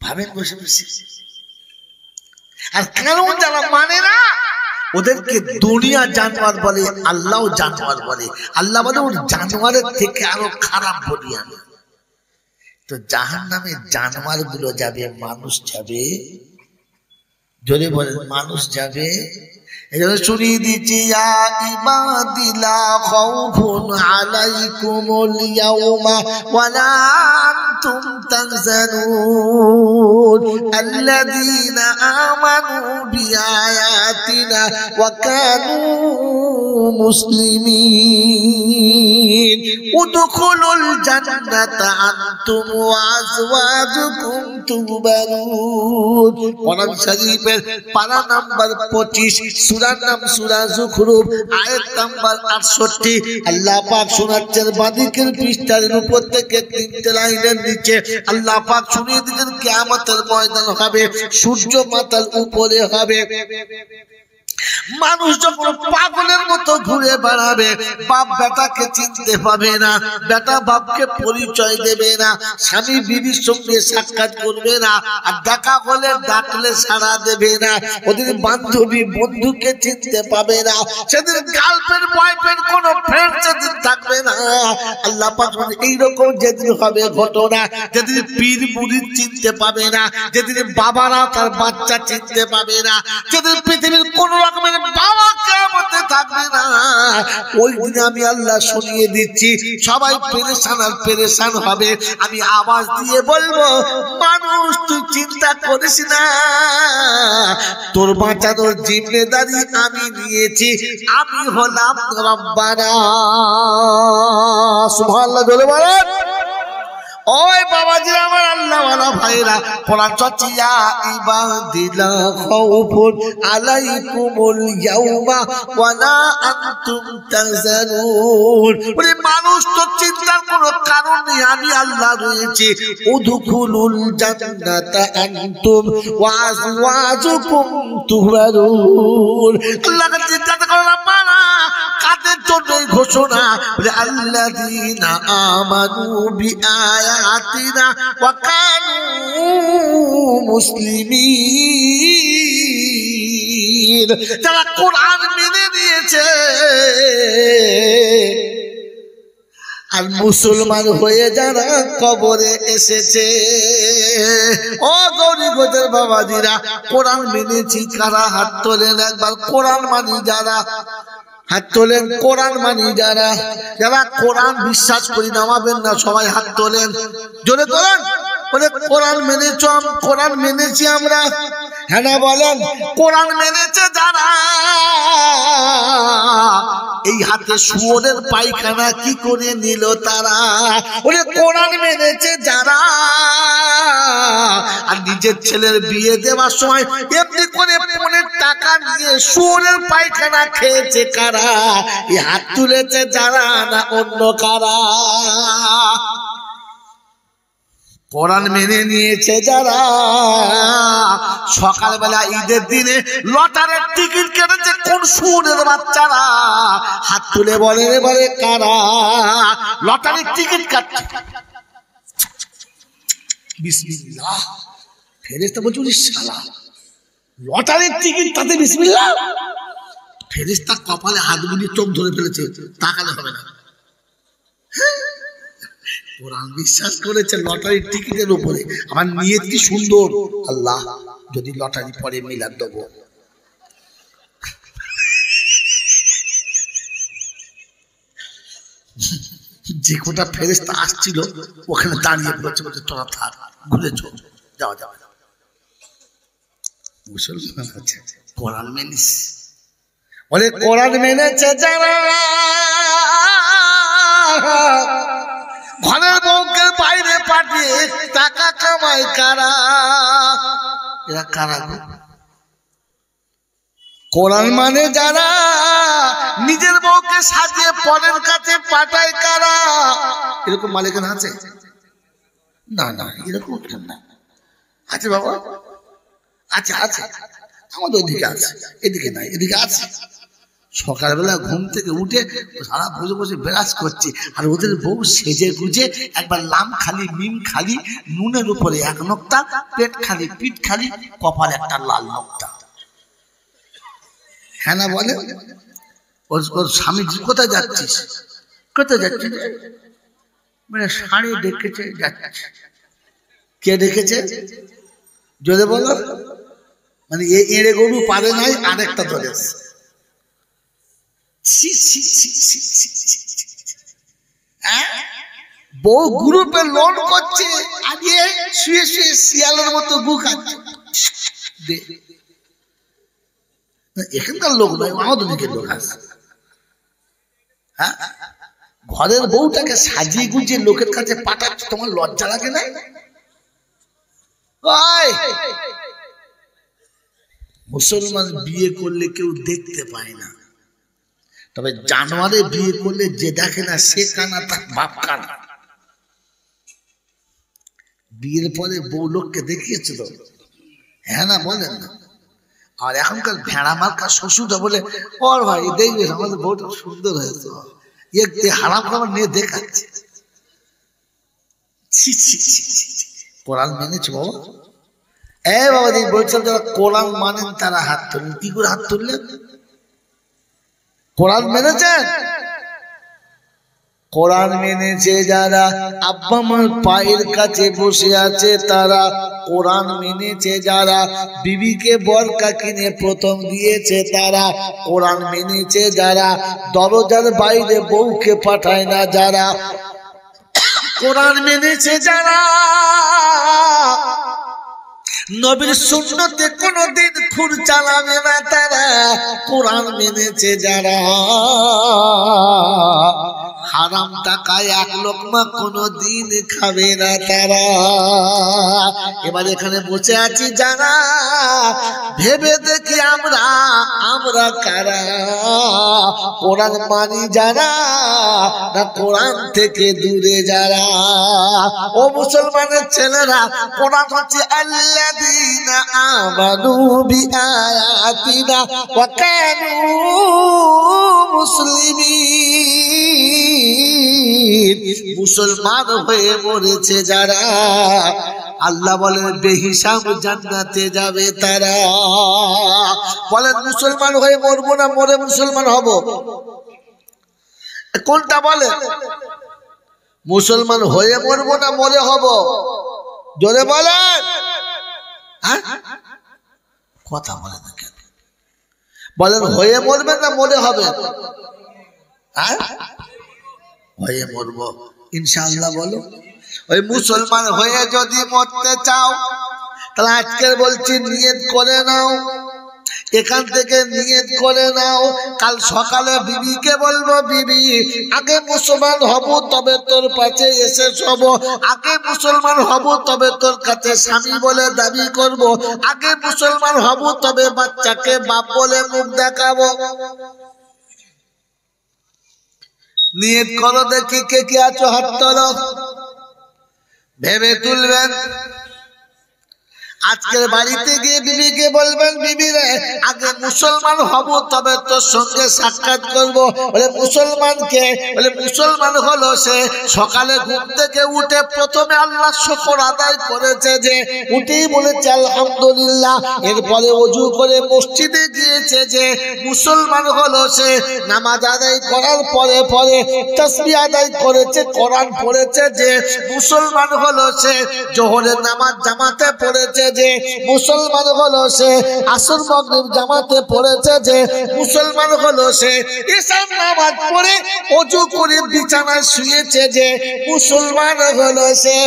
ভাবেন বসে বসে। আর কানুন যারা মানে না ওদেরকে দুনিয়া জানোয়ার বলে, আল্লাহ জানোয়ার বলে। আল্লাহ বলে ওর জানোয়ারের থেকে আরো খারাপ বলি আমি। তো জাহান্নামে জানোয়ার গুলো যাবে, মানুষ যাবে? জোরে বলেন মানুষ যাবে? এজন্য শুনিয়ে দিচ্ছি ইয়া ইবাদি লা খাউফুন আলাইকুমুল ইয়াওমা ওয়ালা আনতুম তাহজানুন আল্লাযীনা আমানু বিআয়াতিনা ওয়া কানু মুসলিমিন উদখুলুল জান্নাতা আনতুম ওয়া আজওয়াজুকুম তুহবারুন। কোরআন শরীফের পারা নাম্বার 25, সূরার নাম সূরা যুখরুফ, আয়াত নাম্বার 68। আল্লাহ পাক শোনাচ্ছেন বাদিকের পৃষ্ঠার উপর থেকে 3টে লাইনের নিচে আল্লাহ পাক শুনিয়ে দিলেন কিয়ামতের ময়দান হবে, সূর্য মাথার উপরে হবে। মানুষ যখন পাগলের মতো ঘুরে বেড়াবে, বাপ বেটাকে চিনতে পাবে না, বেটা বাপকে পরিচয় দেবে না, স্বামী বিবির সঙ্গে সাক্ষাৎ করবে না, আর দেখা হলে ডাকলে সাড়া দেবে না, ওদের বান্ধবী বন্ধুকে চিনতে পাবে না, সেদিন গার্লফ্রেন্ড বয়ফ্রেন্ড কোনো ফ্রেন্ড সেদিন থাকবে না। আল্লাহ পাক এইরকম যেদিন হবে ঘটনা, যেদিন পীর মুরিদ চিনতে পাবে না, যেদিন বাবারা তার বাচ্চা চিনতে পাবে না, যেদিন পৃথিবীর কোন রকমের বাবা কিয়ামতে থাকবে না, ওই দিন আমি আল্লাহ শুনিয়ে দিচ্ছি সবাই পেরেশান আর পেরেশান হবে। আমি আওয়াজ দিয়ে বলবো মানুষ তুই চিন্তা করিস না, তোর বাঁচানোর জিম্মেদারি আমি নিয়েছি, আমি হলাম রব্বানা। সুবহানাল্লাহ বলে বলেন। ওই বাবাজিরা আমার আল্লাহওয়ালা ভাইরা, কোরআন চর্চা ইয়া ইবাদিলা খাউফুন আলাইকুমুল ইয়াওমা ওয়ালা আনতুম তাহজানুন। ওরে মানুষ তো চিন্তার কোনো কারণ নেই, আমি আল্লাহ রয়েছি। উদখুলুল জান্নাতা আনতুম ওয়া আজওয়াজুকুম তুহবারুন। আল্লাহকে চিন্তা করো না, কাদের জন্য এই ঘোষণা বলে আল্লাযীনা আমানু বিআয়াতিনা ওয়া কানু মুসলিমিন, যারা কোরআন মেনে নিয়েছে আর মুসলমান হয়ে যারা কবরে এসেছে। ও গরিবদের বাবাজিরা, কোরআন মেনেছি কারা? হাত তোলেন একবার। কোরআন মানি যারা, হাত তোলেন। কোরআন মানি যারা, যারা কোরআন বিশ্বাস করি নামাবেন না, সবাই হাত তোলেন, জোরে তোলেন। বলে কোরআন মেনেছ, কোরআন মেনেছি আমরা। হ্যাঁ না বলেন? কোরআন মেনেছে যারা, এই হাতে শুয়োরের পায়খানা কি করে নিল তারা? বলে কোরআন মেনেছে যারা, আর নিজের ছেলের বিয়ে দেওয়ার সময় এমনি করে পনের টাকা নিয়ে শুয়োরের পায়খানা খেয়েছে কারা? এই হাত তুলেছে যারা, না অন্য কারা? কোরআন মেনে নিয়েছে যারা, সকালবেলা ঈদের দিনে লটারির টিকিট কেটেছে কোন শুয়োরের বাচ্চারা? হাত তুলে বলে এবারে কারা লটারির টিকিট কাটছে? বিসমিল্লাহ। ফেরেশতা বলছে ওরে শালা, লটারির টিকিট তাতে বিসমিল্লাহ। ফেরেশতা কপালে হাত বুলিয়ে চোখ ধরে ফেলেছে, তাকালে হবে না। কোরআন বিশ্বাস করেছে লটারির টিকিটের উপরে। আমার নিয়ত কি সুন্দর, আল্লাহ যদি লটারি পরে মিলাদ দেবো। যে কোটা ফেরেশতা আসছিল ওখানে দাঁড়িয়ে পড়েছে, বলছে তোরা থাক, ঘুরে চল, যাওয়া যাবে। মুসলমান আছে, কোরআন মেনিস। বলে কোরআন মেনেছে যারা, ঘরের বউকে বাইরে পাঠিয়ে টাকা কামায় কারা? এরা কারা? কোরআন মানে যারা, নিজের বউকে সাজিয়ে পরের কাছে পাঠায় কারা? এরকম মালিকানা আছে? না না, এরকম না। আছে বাবা, আছে আছে, আমাদের ওদিকে আছে, এদিকে নাই, এদিকে আছে। সকালবেলা ঘুম থেকে উঠে সারা বসে বসে বিরাজ করছে, আর ওদের বউ সেজে গুজে একবার লাম খালি মিম খালি, নুনের উপরে এক নোক্তা, পেট খালি পিঠ খালি, কপাল একটা লাল নোক্তা। হ্যাঁ না বলে? ওর স্বামী কোথায় যাচ্ছিস? কোথায় যাচ্ছিস? মানে শাড়ি ডেকেছে যাচ্ছে। কে ডেকেছে যদি বলো? মানে এড়ে গরু পারে নাই, আরেকটা ধরে। বউ গ্রুপে লোন করছে, আগে শুয়ে শুয়ে শিয়ালের মতো গু খাচ্ছে। এখানকার লোক নয়, আমাদের দিকের লোক আছে। হ্যাঁ, ঘরের বউটাকে সাজিয়ে গুজিয়ে লোকের কাছে পাঠাচ্ছে, তোমার লজ্জা লাগে না? মুসলমান বিয়ে করলে কেউ দেখতে পায় না, তবে জানোয়ারে বিয়ে করলে যে দেখে না সে কানা, তার বাপ কানা। বিয়ের পরে বউ লোককে দেখিয়েছে তো, হ্যাঁ না বলেন না? আর এখনকার ভেড়া মার্কা শ্বশুরটা বলে, ওর ভাই দেখবে আমাদের বউটা সুন্দর হয়েছে, হারাম খাবার নিয়ে দেখাচ্ছে। কোরআন মেনেছে বাবা? বাবা দিদি বলছেন যারা কোরআন মানেন তারা হাত তুললেন। কি করে হাত তুললেন? কোরআন মেনেছেন? কোরআন মেনেছে যারা, আব্বা মার পায়ের কাছে বসে আছে তারা। কোরআন মেনেছে যারা, বিবিকে বরকা কিনে প্রথম দিয়েছে তারা। কোরআন মেনেছে যারা, দরজার বাইরে বউকে পাঠায় না যারা। কোরআন মেনেছে যারা, নবীর সুন্নতে কোনদিন খুর চালাবে না তারা। কোরআন মেনেছে যারা, হারাম টাকায় এক লোকমা কোনদিন খাবে না তারা। এবার এখানে বসে আছি যারা, ভেবে দেখি আমরা কারা? কোরআন মানি যারা, না কোরআন থেকে দূরে যারা? ও মুসলমানের ছেলেরা, কোরআন হচ্ছে আল্লাযীনা আমানু বিআয়াতিনা ওয়া কানু মুসলিমিন, মুসলমান হয়ে মরেছে যারা, আল্লাহ বলেন বেহিসাব জান্নাতে যাবে তারা। বলেন মুসলমান হয়ে মরবো না মরে মুসলমান হব? কোনটা বলে? মুসলমান হয়ে মরবো না মরে হব? জোরে বলেন। কথা বলে না কেন? বলেন হয়ে মরবেন না মরে হবে? হয়ে মরবো ইনশাআল্লাহ। বলো ওই মুসলমান হয়ে যদি মরতে চাও তাহলে আজকে বলছি নিয়ত করে নাও, এখান থেকে নিয়ত করে নাও, কাল সকালে বিবিকে বলবো বিবি আগে মুসলমান হব তবে তোর কাছে এসে শোব, আগে মুসলমান হব তবে তোর কাছে স্বামী বলে দাবি করব, আগে মুসলমান হব তবে বাচ্চাকে বাপ বলে মুখ দেখাবো। নিয়ত করো দেখি কে কে আছো হাত তোলো, ভেবে তুলবেন। আজকের বাড়িতে গিয়ে বিবিকে বলবেন বিবি রে আগে মুসলমান হব তবে তোর সঙ্গে সাক্ষাৎ করব। বলে মুসলমানকে? বলে মুসলমান হলো সে সকালে ঘুম থেকে উঠে প্রথমে আল্লাহর শুকর আদায় করেছে, যে উঠেই বলেছে আলহামদুলিল্লাহ, এরপরে ওযু করে মসজিদে গিয়েছে, যে মুসলমান হলো সে নামাজ আদায় করার পরে পরে তাসবিহ আদায় করেছে, কোরআন পড়েছে, যে মুসলমান হলো সে জোহরের নামাজ জামাতে পড়েছে, যে মুসলমান হলো সে আসর মাগরিব জামাতে পড়েছে, যে মুসলমান হলো সে ইশার নামাজ পড়ে ওযু করে বিছানায় শুয়েছে, যে মুসলমান হলো সে।